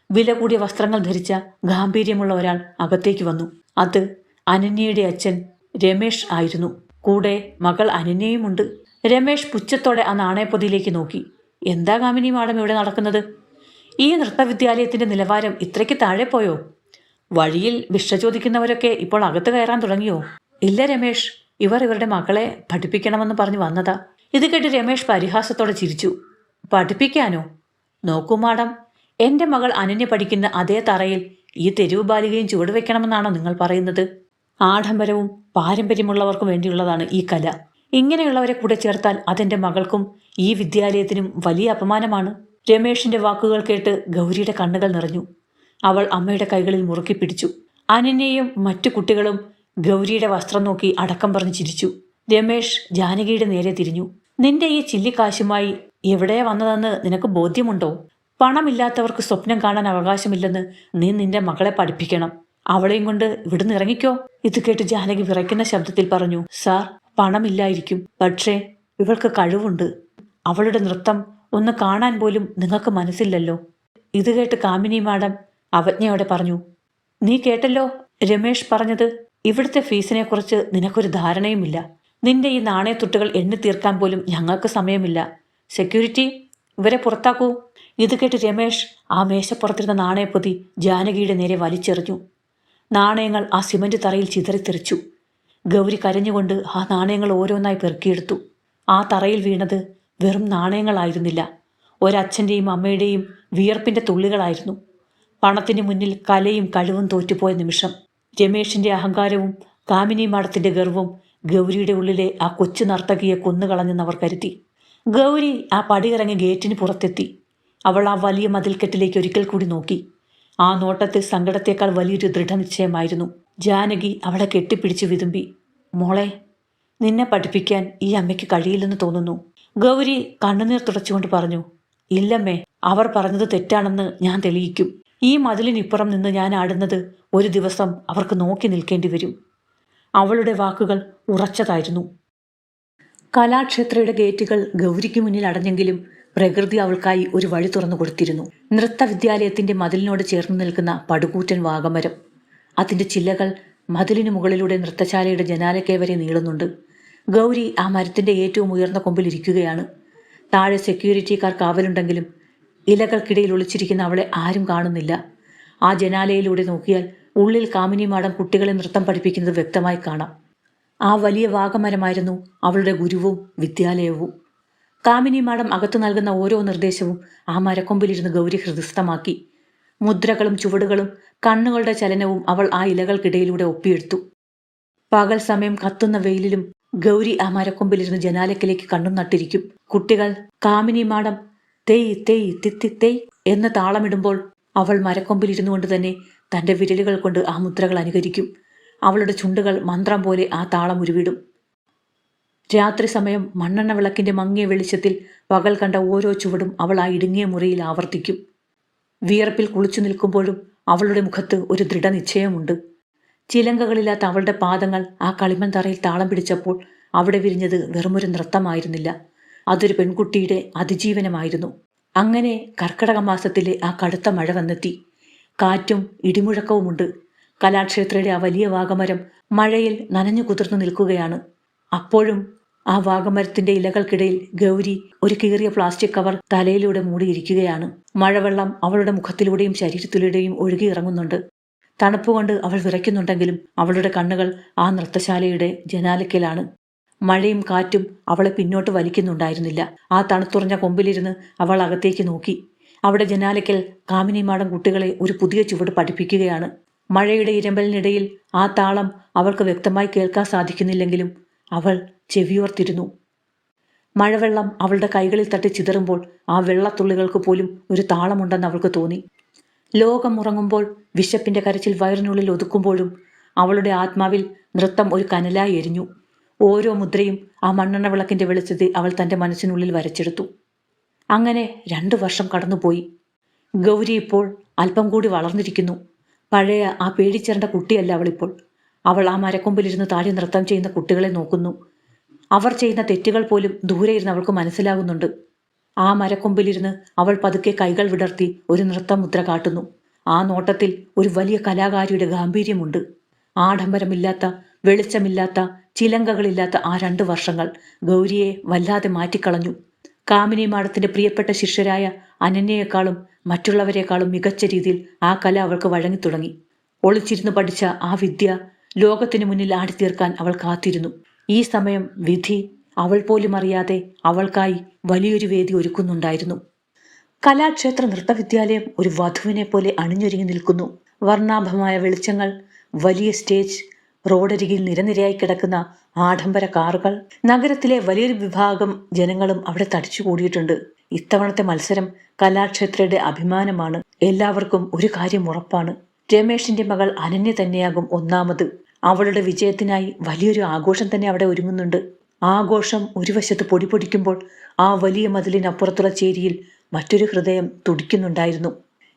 [SPEAKER 1] വില കൂടിയ വസ്ത്രങ്ങൾ ധരിച്ച ഗാംഭീര്യമുള്ള ഒരാൾ അകത്തേക്ക് വന്നു. അത് അനന്യയുടെ അച്ഛൻ രമേഷ് ആയിരുന്നു. കൂടെ മകൾ അനന്യയുമുണ്ട്. രമേഷ് പുച്ഛത്തോടെ ആ നാണയപ്പൊതിയിലേക്ക് നോക്കി. എന്താ കാമിനി മാഡം ഇവിടെ നടക്കുന്നത്? ഈ നൃത്തവിദ്യാലയത്തിന്റെ നിലവാരം ഇത്രയ്ക്ക് താഴെ പോയോ? വഴിയിൽ ഭിക്ഷ ചോദിക്കുന്നവരൊക്കെ ഇപ്പോൾ അകത്ത് കയറാൻ തുടങ്ങിയോ? ഇല്ല രമേഷ്, ഇവരുടെ മകളെ പഠിപ്പിക്കണമെന്ന് പറഞ്ഞു വന്നതാ. ഇത് കേട്ട് രമേഷ് പരിഹാസത്തോടെ ചിരിച്ചു. പഠിപ്പിക്കാനോ? നോക്കൂ മാഡം, എന്റെ മകൾ അനന്യ പഠിക്കുന്ന അതേ തറയിൽ ഈ തെരുവ് ബാലികയും ചുവടുവെക്കണമെന്നാണോ നിങ്ങൾ പറയുന്നത്? ആഡംബരവും പാരമ്പര്യമുള്ളവർക്കും വേണ്ടിയുള്ളതാണ് ഈ കല. ഇങ്ങനെയുള്ളവരെ കൂടെ ചേർത്താൽ അതെന്റെ മകൾക്കും ഈ വിദ്യാലയത്തിനും വലിയ അപമാനമാണ്. രമേഷിന്റെ വാക്കുകൾ കേട്ട് ഗൗരിയുടെ കണ്ണുകൾ നിറഞ്ഞു. അവൾ അമ്മയുടെ കൈകളിൽ മുറുക്കി പിടിച്ചു. അനന്യയും മറ്റു കുട്ടികളും ഗൗരിയുടെ വസ്ത്രം നോക്കി അടക്കം പറഞ്ഞ് ചിരിച്ചു. രമേഷ് ജാനകിയുടെ നേരെ തിരിഞ്ഞു. നിന്റെ ഈ ചില്ലിക്കാശുമായി എവിടെയാ വന്നതെന്ന് നിനക്ക് ബോധ്യമുണ്ടോ? പണമില്ലാത്തവർക്ക് സ്വപ്നം കാണാൻ അവകാശമില്ലെന്ന് നീ നിന്റെ മകളെ പഠിപ്പിക്കണം. അവളെയും കൊണ്ട് ഇവിടുന്ന് ഇറങ്ങിക്കോ. ഇത് കേട്ട് ജാനകി വിറയ്ക്കുന്ന ശബ്ദത്തിൽ പറഞ്ഞു. സാർ, പണമില്ലായിരിക്കും, പക്ഷേ ഇവൾക്ക് കഴിവുണ്ട്. അവളുടെ നൃത്തം ഒന്ന് കാണാൻ പോലും നിങ്ങൾക്ക് മനസ്സില്ലല്ലോ. ഇത് കേട്ട് കാമിനി മാഡം അവജ്ഞയോടെ പറഞ്ഞു. നീ കേട്ടല്ലോ രമേഷ് പറഞ്ഞത്. ഇവിടുത്തെ ഫീസിനെക്കുറിച്ച് നിനക്കൊരു ധാരണയുമില്ല. നിന്റെ ഈ നാണയത്തുട്ടുകൾ എണ്ണി തീർക്കാൻ പോലും ഞങ്ങൾക്ക് സമയമില്ല. സെക്യൂരിറ്റി, ഇവരെ പുറത്താക്കൂ. ഇത് കേട്ട് രമേഷ് ആ മേശപ്പുറത്തിരുന്ന നാണയപ്പൊതി ജാനകിയുടെ നേരെ വലിച്ചെറിഞ്ഞു. നാണയങ്ങൾ ആ സിമന്റ് തറയിൽ ചിതറിത്തെറിച്ചു. ഗൗരി കരഞ്ഞുകൊണ്ട് ആ നാണയങ്ങൾ ഓരോന്നായി പെറുക്കിയെടുത്തു. ആ തറയിൽ വീണത് വെറും നാണയങ്ങളായിരുന്നില്ല, ഒരച്ഛൻ്റെയും അമ്മയുടെയും വിയർപ്പിന്റെ തുള്ളികളായിരുന്നു. പണത്തിന് മുന്നിൽ കലയും കഴിവും തോറ്റുപോയ നിമിഷം. രമേഷിന്റെ അഹങ്കാരവും കാമിനി മാഡത്തിന്റെ ഗർവം ഗൗരിയുടെ ഉള്ളിലെ ആ കൊച്ചു നർത്തകിയെ കൊന്നുകളഞ്ഞെന്ന് അവർ കരുതി. ഗൗരി ആ പടിയിറങ്ങി ഗേറ്റിന് പുറത്തെത്തി. അവൾ ആ വലിയ മതിൽക്കെട്ടിലേക്ക് ഒരിക്കൽ കൂടി നോക്കി. ആ നോട്ടത്തിൽ സങ്കടത്തേക്കാൾ വലിയൊരു ദൃഢനിശ്ചയമായിരുന്നു. ജാനകി അവളെ കെട്ടിപ്പിടിച്ച് വിതുമ്പി. മോളെ, നിന്നെ പഠിപ്പിക്കാൻ ഈ അമ്മയ്ക്ക് കഴിയില്ലെന്ന് തോന്നുന്നു. ഗൗരി കണ്ണുനീർ തുടച്ചുകൊണ്ട് പറഞ്ഞു. ഇല്ലമ്മേ, അവർ പറഞ്ഞത് തെറ്റാണെന്ന് ഞാൻ തെളിയിക്കും. ഈ മതിലിനിപ്പുറം നിന്ന് ഞാൻ ആടുന്നത് ഒരു ദിവസം അവർക്ക് നോക്കി നിൽക്കേണ്ടി വരും. അവളുടെ വാക്കുകൾ ഉറച്ചതായിരുന്നു. കലാക്ഷേത്രയുടെ ഗേറ്റുകൾ ഗൗരിക്ക് മുന്നിൽ അടഞ്ഞെങ്കിലും പ്രകൃതി അവൾക്കായി ഒരു വഴി തുറന്നു കൊടുത്തിരുന്നു. നൃത്തവിദ്യാലയത്തിന്റെ മതിലിനോട് ചേർന്ന് നിൽക്കുന്ന പടുകൂറ്റൻ വാഗമരം. അതിന്റെ ചില്ലകൾ മതിലിന് മുകളിലൂടെ നൃത്തശാലയുടെ ജനാലയ്ക്ക് വരെ നീളുന്നുണ്ട്. ഗൗരി ആ മരത്തിന്റെ ഏറ്റവും ഉയർന്ന കൊമ്പിലിരിക്കുകയാണ്. താഴെ സെക്യൂരിറ്റിക്കാർ കാവലുണ്ടെങ്കിലും ഇലകൾക്കിടയിൽ ഒളിച്ചിരിക്കുന്ന അവളെ ആരും കാണുന്നില്ല. ആ ജനാലയിലൂടെ നോക്കിയാൽ ഉള്ളിൽ കാമിനി മാഡം കുട്ടികളെ നൃത്തം പഠിപ്പിക്കുന്നത് വ്യക്തമായി കാണാം. ആ വലിയ വാഗമരമായിരുന്നു അവളുടെ ഗുരുവും വിദ്യാലയവും. കാമിനി മാഡം അകത്തു നൽകുന്ന ഓരോ നിർദ്ദേശവും ആ മരക്കൊമ്പിലിരുന്ന് ഗൗരി ഹൃദയസ്ഥമാക്കി. മുദ്രകളും ചുവടുകളും കണ്ണുകളുടെ ചലനവും അവൾ ആ ഇലകൾക്കിടയിലൂടെ ഒപ്പിയെടുത്തു. പകൽ സമയം കത്തുന്ന വെയിലിലും ഗൗരി ആ മരക്കൊമ്പിലിരുന്ന് ജനാലക്കിലേക്ക് കണ്ണും നട്ടിരിക്കും. കുട്ടികൾ കാമിനി മാഡം തെയ് തെയ് തിത്തി തെയ് എന്ന് താളമിടുമ്പോൾ അവൾ മരക്കൊമ്പിലിരുന്നു കൊണ്ട് തന്നെ തൻ്റെ വിരലുകൾ കൊണ്ട് ആ മുദ്രകൾ അനുകരിക്കും. അവളുടെ ചുണ്ടുകൾ മന്ത്രം പോലെ ആ താളം ഉരുവിടും. രാത്രി സമയം മണ്ണെണ്ണ വിളക്കിന്റെ മങ്ങിയ വെളിച്ചത്തിൽ പകൽ കണ്ട ഓരോ ചുവടും അവൾ ആ ഇടുങ്ങിയ മുറിയിൽ ആവർത്തിക്കും. വിയർപ്പിൽ കുളിച്ചു നിൽക്കുമ്പോഴും അവളുടെ മുഖത്ത് ഒരു ദൃഢനിശ്ചയമുണ്ട്. ചിലങ്കകളില്ലാത്ത അവളുടെ പാദങ്ങൾ ആ കളിമൺ തറയിൽ താളം പിടിച്ചപ്പോൾ അവിടെ വിരിഞ്ഞത് വെറുമൊരു നൃത്തമായിരുന്നില്ല, അതൊരു പെൺകുട്ടിയുടെ അതിജീവനമായിരുന്നു. അങ്ങനെ കർക്കിടക മാസത്തിലെ ആ കടുത്ത മഴ വന്നെത്തി. കാറ്റും ഇടിമുഴക്കവുമുണ്ട്. കലാക്ഷേത്രയുടെ ആ വലിയ വാഗമരം മഴയിൽ നനഞ്ഞു കുതിർന്നു നിൽക്കുകയാണ്. അപ്പോഴും ആ വാഗമരത്തിന്റെ ഇലകൾക്കിടയിൽ ഗൗരി ഒരു കീറിയ പ്ലാസ്റ്റിക് കവർ തലയിലൂടെ മൂടിയിരിക്കുകയാണ്. മഴവെള്ളം അവളുടെ മുഖത്തിലൂടെയും ശരീരത്തിലൂടെയും ഒഴുകിയിറങ്ങുന്നുണ്ട്. തണുപ്പുകൊണ്ട് അവൾ വിറയ്ക്കുന്നുണ്ടെങ്കിലും അവളുടെ കണ്ണുകൾ ആ നൃത്തശാലയുടെ ജനാലയ്ക്കലാണ്. മഴയും കാറ്റും അവളെ പിന്നോട്ട് വലിക്കുന്നുണ്ടായിരുന്നില്ല. ആ തണുത്തുറഞ്ഞ കൊമ്പിലിരുന്ന് അവൾ അകത്തേക്ക് നോക്കി. അവിടെ ജനാലയ്ക്കൽ കാമിനി മാഡം കുട്ടികളെ ഒരു പുതിയ ചുവട് പഠിപ്പിക്കുകയാണ്. മഴയുടെ ഇരമ്പലിനിടയിൽ ആ താളം അവൾക്ക് വ്യക്തമായി കേൾക്കാൻ സാധിക്കുന്നില്ലെങ്കിലും അവൾ ചെവിയോർത്തിരുന്നു. മഴവെള്ളം അവളുടെ കൈകളിൽ തട്ടി ചിതറുമ്പോൾ ആ വെള്ളത്തുള്ളികൾക്ക് പോലും ഒരു താളമുണ്ടെന്ന് അവൾക്ക് തോന്നി. ലോകം ഉറങ്ങുമ്പോൾ വിശപ്പിന്റെ കരച്ചിൽ വയറിനുള്ളിൽ ഒതുക്കുമ്പോഴും അവളുടെ ആത്മാവിൽ നൃത്തം ഒരു കനലായി എരിഞ്ഞു. ഓരോ മുദ്രയും ആ മണ്ണെണ്ണ വിളക്കിന്റെ വെളിച്ചത്തിൽ അവൾ തൻ്റെ മനസ്സിനുള്ളിൽ വരച്ചെടുത്തു. അങ്ങനെ 2 വർഷം കടന്നുപോയി. ഗൗരി ഇപ്പോൾ അല്പം കൂടി വളർന്നിരിക്കുന്നു. പഴയ ആ പേടിച്ചേരേണ്ട കുട്ടിയല്ല അവളിപ്പോൾ. അവൾ ആ മരക്കൊമ്പിലിരുന്ന് താഴെ നൃത്തം ചെയ്യുന്ന കുട്ടികളെ നോക്കുന്നു. അവർ ചെയ്യുന്ന തെറ്റുകൾ പോലും ദൂരെ ഇരുന്ന് അവൾക്ക് മനസ്സിലാകുന്നുണ്ട്. ആ മരക്കൊമ്പിലിരുന്ന് അവൾ പതുക്കെ കൈകൾ വിടർത്തി ഒരു നൃത്തമുദ്ര കാട്ടുന്നു. ആ നോട്ടത്തിൽ ഒരു വലിയ കലാകാരിയുടെ ഗാംഭീര്യമുണ്ട്. ആഡംബരമില്ലാത്ത, വെളിച്ചമില്ലാത്ത, ചിലങ്കകളില്ലാത്ത ആ 2 വർഷങ്ങൾ ഗൗരിയെ വല്ലാതെ മാറ്റിക്കളഞ്ഞു. കാമിനി മാഡത്തിന്റെ പ്രിയപ്പെട്ട ശിഷ്യരായ അനന്യയെക്കാളും മറ്റുള്ളവരെക്കാളും മികച്ച രീതിയിൽ ആ കല അവൾക്ക് വഴങ്ങിത്തുടങ്ങി. ഒളിച്ചിരുന്ന് പഠിച്ച ആ വിദ്യ ലോകത്തിനു മുന്നിൽ ആടിത്തീർക്കാൻ അവൾ കാത്തിരുന്നു. ഈ സമയം വിധി അവൾ പോലും അറിയാതെ അവൾക്കായി വലിയൊരു വേദി ഒരുക്കുന്നുണ്ടായിരുന്നു. കലാക്ഷേത്ര നൃത്തവിദ്യാലയം ഒരു വധുവിനെ പോലെ അണിഞ്ഞൊരുങ്ങി നിൽക്കുന്നു. വർണ്ണാഭമായ വെളിച്ചങ്ങൾ, വലിയ സ്റ്റേജ്, റോഡരികിൽ നിരനിരയായി കിടക്കുന്ന ആഡംബര കാറുകൾ. നഗരത്തിലെ വലിയൊരു വിഭാഗം ജനങ്ങളും അവിടെ തടിച്ചുകൂടിയിട്ടുണ്ട്. ഇത്തവണത്തെ മത്സരം കലാക്ഷേത്രയുടെ അഭിമാനമാണ്. എല്ലാവർക്കും ഒരു കാര്യം ഉറപ്പാണ്, രമേഷിന്റെ മകൾ അനന്യ തന്നെയാകും ഒന്നാമത്. അവളുടെ വിജയത്തിനായി വലിയൊരു ആഘോഷം തന്നെ അവിടെ ഒരുങ്ങുന്നുണ്ട്. ആഘോഷം ഒരു വശത്ത് പൊടിപൊടിക്കുമ്പോൾ ആ വലിയ മതിലിനപ്പുറത്തുള്ള ചേരിയിൽ മറ്റൊരു ഹൃദയം തുടിക്കുന്നുണ്ടായിരുന്നു.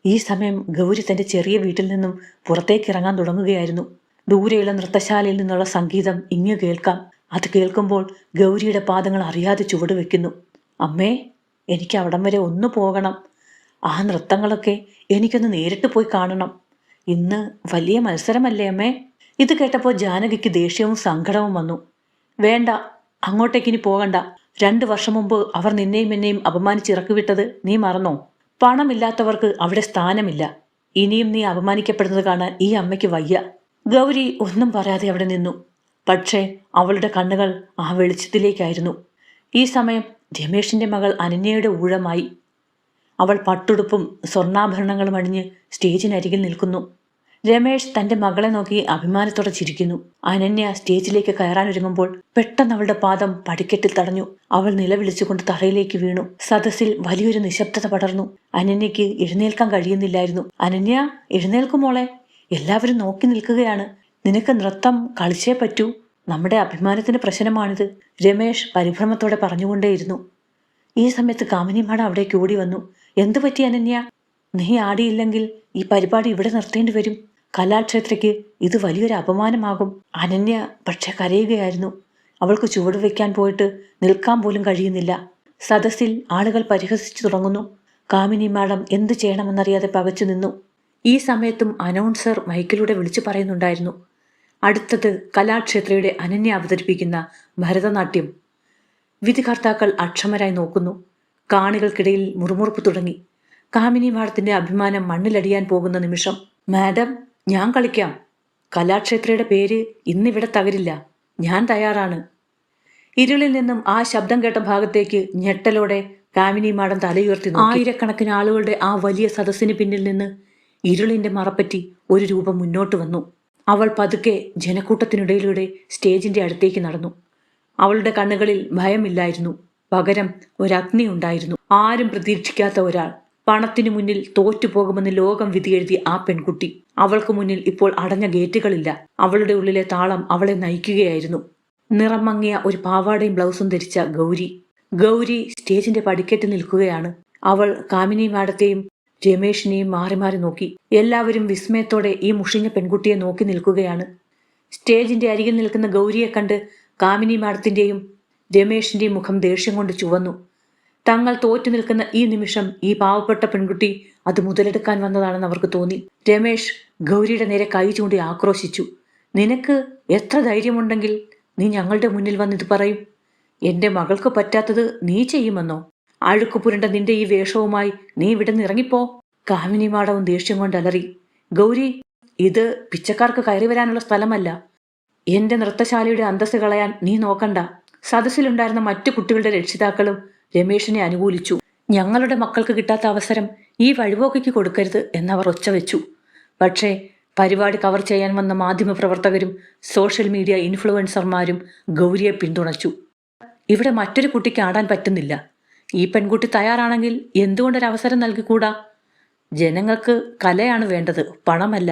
[SPEAKER 1] ഈ സമയം ഗൗരി തന്റെ ചെറിയ വീട്ടിൽ നിന്നും പുറത്തേക്കിറങ്ങാൻ തുടങ്ങുകയായിരുന്നു. ദൂരെയുള്ള നൃത്തശാലയിൽ നിന്നുള്ള സംഗീതം ഇങ്ങു കേൾക്കാം. അത് കേൾക്കുമ്പോൾ ഗൗരിയുടെ പാദങ്ങൾ അറിയാതെ ചുവട് വെക്കുന്നു. അമ്മേ, എനിക്ക് അവിടം വരെ ഒന്ന് പോകണം. ആ നൃത്തങ്ങളൊക്കെ എനിക്കൊന്ന് നേരിട്ട് പോയി കാണണം. ഇന്ന് വലിയ മത്സരമല്ലേ അമ്മേ? ഇത് കേട്ടപ്പോൾ ജാനകിക്ക് ദേഷ്യവും സങ്കടവും വന്നു. വേണ്ട, അങ്ങോട്ടേക്കിനി പോകണ്ട. 2 വർഷം മുമ്പ് അവർ നിന്നെയും എന്നെയും അപമാനിച്ചിറക്കിവിട്ടത് നീ മറന്നോ? പണമില്ലാത്തവർക്ക് അവിടെ സ്ഥാനമില്ല. ഇനിയും നീ അപമാനിക്കപ്പെടുന്നത് കാണാൻ ഈ അമ്മയ്ക്ക് വയ്യ. ഗൗരി ഒന്നും പറയാതെ അവിടെ നിന്നു. പക്ഷേ അവളുടെ കണ്ണുകൾ ആ വെളിച്ചത്തിലേക്കായിരുന്നു. ഈ സമയം രമേഷിന്റെ മകൾ അനന്യയുടെ ഊഴമായി. അവൾ പട്ടുടുപ്പും സ്വർണ്ണാഭരണങ്ങളും അണിഞ്ഞ് സ്റ്റേജിനരികിൽ നിൽക്കുന്നു. രമേഷ് തന്റെ മകളെ നോക്കി അഭിമാനത്തോടെ ചിരിക്കുന്നു. അനന്യ സ്റ്റേജിലേക്ക് കയറാനൊരുങ്ങുമ്പോൾ പെട്ടെന്ന് അവളുടെ പാദം പടിക്കെട്ടിൽ തടഞ്ഞു. അവൾ നിലവിളിച്ചുകൊണ്ട് തറയിലേക്ക് വീണു. സദസ്സിൽ വലിയൊരു നിശബ്ദത പടർന്നു. അനന്യയ്ക്ക് എഴുന്നേൽക്കാൻ കഴിയുന്നില്ലായിരുന്നു. അനന്യ, എഴുന്നേൽക്കു മോളെ, എല്ലാവരും നോക്കി നിൽക്കുകയാണ്. നിനക്ക് നൃത്തം കളിച്ചേ പറ്റൂ. നമ്മുടെ അഭിമാനത്തിന്റെ പ്രശ്നമാണിത്, രമേഷ് പരിഭ്രമത്തോടെ പറഞ്ഞുകൊണ്ടേയിരുന്നു. ഈ സമയത്ത് കാമിനി മാഡം അവിടേക്ക് ഓടി വന്നു. എന്തു പറ്റി അനന്യ? നീ ആടിയില്ലെങ്കിൽ ഈ പരിപാടി ഇവിടെ നിർത്തേണ്ടി വരും. കലാക്ഷേത്രയ്ക്ക് ഇത് വലിയൊരു അപമാനമാകും. അനന്യ പക്ഷെ കരയുകയായിരുന്നു. അവൾക്ക് ചുവടുവെക്കാൻ പോയിട്ട് നിൽക്കാൻ പോലും കഴിയുന്നില്ല. സദസ്സിൽ ആളുകൾ പരിഹസിച്ചു തുടങ്ങുന്നു. കാമിനി മാഡം എന്തു ചെയ്യണമെന്നറിയാതെ പകച്ചു നിന്നു. ഈ സമയത്തും അനൗൺസർ മൈക്കിലൂടെ വിളിച്ചു പറയുന്നുണ്ടായിരുന്നു, അടുത്തത് കലാക്ഷേത്രയുടെ അനന്യ അവതരിപ്പിക്കുന്ന ഭരതനാട്യം. വിധികർത്താക്കൾ അക്ഷമരായി നോക്കുന്നു. കാണികൾക്കിടയിൽ മുറുമുറുപ്പ് തുടങ്ങി. കാമിനി മാഡത്തിന്റെ അഭിമാനം മണ്ണിലടിയാൻ പോകുന്ന നിമിഷം. മാഡം, ഞാൻ കളിക്കാം. കലാക്ഷേത്രയുടെ പേര് ഇന്നിവിടെ തകരില്ല. ഞാൻ തയ്യാറാണ്. ഇരുളിൽ നിന്നും ആ ശബ്ദം കേട്ട ഭാഗത്തേക്ക് ഞെട്ടലോടെ കാമിനി മാഡം തലയുയർത്തി. ആയിരക്കണക്കിന് ആളുകളുടെ ആ വലിയ സദസ്സിന് പിന്നിൽ നിന്ന് ഇരുളിന്റെ മറപ്പറ്റി ഒരു രൂപം മുന്നോട്ട് വന്നു. അവൾ പതുക്കെ ജനക്കൂട്ടത്തിനിടയിലൂടെ സ്റ്റേജിന്റെ അടുത്തേക്ക് നടന്നു. അവളുടെ കണ്ണുകളിൽ ഭയമില്ലായിരുന്നു, പകരം ഒരഗ്നി ഉണ്ടായിരുന്നു. ആരും പ്രതീക്ഷിക്കാത്ത ഒരാൾ. പണത്തിനു മുന്നിൽ തോറ്റുപോകുമെന്ന് ലോകം വിധിയെഴുതിയ ആ പെൺകുട്ടി. അവൾക്ക് മുന്നിൽ ഇപ്പോൾ അടഞ്ഞ ഗേറ്റുകളില്ല. അവളുടെ ഉള്ളിലെ താളം അവളെ നയിക്കുകയായിരുന്നു. നിറം മങ്ങിയ ഒരു പാവാടയും ബ്ലൗസും ധരിച്ച ഗൗരി സ്റ്റേജിന്റെ പടിക്കെട്ടിൽ നിൽക്കുകയാണ്. അവൾ കാമിനി മാഡത്തെയും രമേഷിനെയും മാറി മാറി നോക്കി. എല്ലാവരും വിസ്മയത്തോടെ ഈ മുഷിഞ്ഞ പെൺകുട്ടിയെ നോക്കി നിൽക്കുകയാണ്. സ്റ്റേജിന്റെ അരികിൽ നിൽക്കുന്ന ഗൗരിയെ കണ്ട് കാമിനി മാഡത്തിന്റെയും രമേഷിന്റെയും മുഖം ദേഷ്യം കൊണ്ട് ചുവന്നു. തങ്ങൾ തോറ്റു നിൽക്കുന്ന ഈ നിമിഷം ഈ പാവപ്പെട്ട പെൺകുട്ടി അത് മുതലെടുക്കാൻ വന്നതാണെന്ന് അവർക്ക് തോന്നി. രമേഷ് ഗൗരിയുടെ നേരെ കൈ ചൂണ്ടി ആക്രോശിച്ചു. നിനക്ക് എത്ര ധൈര്യമുണ്ടെങ്കിൽ നീ ഞങ്ങളുടെ മുന്നിൽ വന്നിത് പറയും? എന്റെ മകൾക്ക് പറ്റാത്തത് നീ ചെയ്യുമെന്നോ? അഴുക്കു പുരണ്ട നിന്റെ ഈ വേഷവുമായി നീ ഇവിടെ നിന്ന് ഇറങ്ങിപ്പോ. കാമിനി മാഡവും ദേഷ്യം കൊണ്ട് അലറി. ഗൗരി, ഇത് പിച്ചക്കാർക്ക് കയറി വരാനുള്ള സ്ഥലമല്ല. എന്റെ നൃത്തശാലയുടെ അന്തസ്സ് കളയാൻ നീ നോക്കണ്ട. സദസ്സിലുണ്ടായിരുന്ന മറ്റു കുട്ടികളുടെ രക്ഷിതാക്കളും രമേഷിനെ അനുകൂലിച്ചു. ഞങ്ങളുടെ മക്കൾക്ക് കിട്ടാത്ത അവസരം ഈ വഴിപോക്കയ്ക്ക് കൊടുക്കരുത് എന്നവർ ഒച്ചവെച്ചു. പക്ഷേ പരിപാടി കവർ ചെയ്യാൻ വന്ന മാധ്യമപ്രവർത്തകരും സോഷ്യൽ മീഡിയ ഇൻഫ്ലുവൻസർമാരും ഗൗരിയെ പിന്തുണച്ചു. ഇവിടെ മറ്റൊരു കുട്ടിക്ക് ആടാൻ പറ്റുന്നില്ല. ഈ പെൺകുട്ടി തയ്യാറാണെങ്കിൽ എന്തുകൊണ്ടൊരവസരം നൽകിക്കൂടാ? ജനങ്ങൾക്ക് കലയാണ് വേണ്ടത്, പണമല്ല.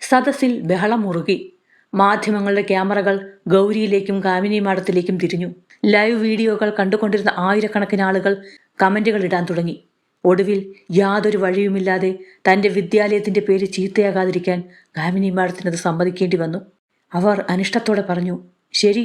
[SPEAKER 1] സദസ്സിൽ ബഹളം മുറുകി. മാധ്യമങ്ങളുടെ ക്യാമറകൾ ഗൗരിയിലേക്കും കാമിനി മാഡത്തിലേക്കും തിരിഞ്ഞു. ലൈവ് വീഡിയോകൾ കണ്ടുകൊണ്ടിരുന്ന ആയിരക്കണക്കിന് ആളുകൾ കമന്റുകൾ ഇടാൻ തുടങ്ങി. ഒടുവിൽ യാതൊരു വഴിയുമില്ലാതെ തന്റെ വിദ്യാലയത്തിന്റെ പേര് ചീത്തയാകാതിരിക്കാൻ കാമിനി മാഡത്തിനത് സമ്മതിക്കേണ്ടി വന്നു. അവർ അനിഷ്ടത്തോടെ പറഞ്ഞു, ശരി,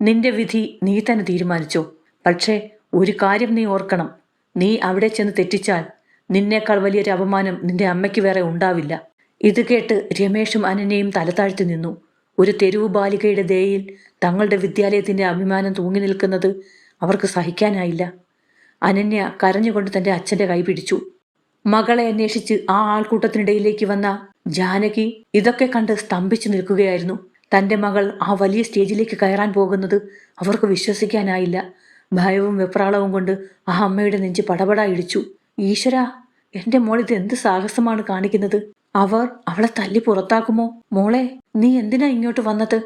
[SPEAKER 1] നിന്റെ വിധി നീ തന്നെ തീരുമാനിച്ചോ. പക്ഷേ ഒരു കാര്യം നീ ഓർക്കണം, നീ അവിടെ ചെന്ന് തെറ്റിച്ചാൽ നിന്നേക്കാൾ വലിയൊരു അപമാനം നിന്റെ അമ്മയ്ക്ക് വേറെ ഉണ്ടാവില്ല. ഇത് കേട്ട് രമേഷും അനന്യയും തലതാഴ്ത്തി നിന്നു. ഒരു തെരുവു ബാലികയുടെ ദയയിൽ തങ്ങളുടെ വിദ്യാലയത്തിന്റെ അഭിമാനം തൂങ്ങി നിൽക്കുന്നത് അവർക്ക് സഹിക്കാനായില്ല. അനന്യ കരഞ്ഞുകൊണ്ട് തന്റെ അച്ഛന്റെ കൈ പിടിച്ചു. മകളെ അന്വേഷിച്ച് ആ ആൾക്കൂട്ടത്തിനിടയിലേക്ക് വന്ന ജാനകി ഇതൊക്കെ കണ്ട് സ്തംഭിച്ചു നിൽക്കുകയായിരുന്നു. തന്റെ മകൾ ആ വലിയ സ്റ്റേജിലേക്ക് കയറാൻ പോകുന്നത് അവർക്ക് വിശ്വസിക്കാനായില്ല. ഭയവും വെപ്രാളവും കൊണ്ട് ആ അമ്മയുടെ നെഞ്ച് പടപടാ ഇടിച്ചു. ഈശ്വരാ, എന്റെ മോൾ ഇത് എന്ത് സാഹസമാണ് കാണിക്കുന്നത്? അവർ അവളെ തല്ലി പുറത്താക്കുമോ? മോളെ, നീ എന്തിനാ ഇങ്ങോട്ട് വന്നത്?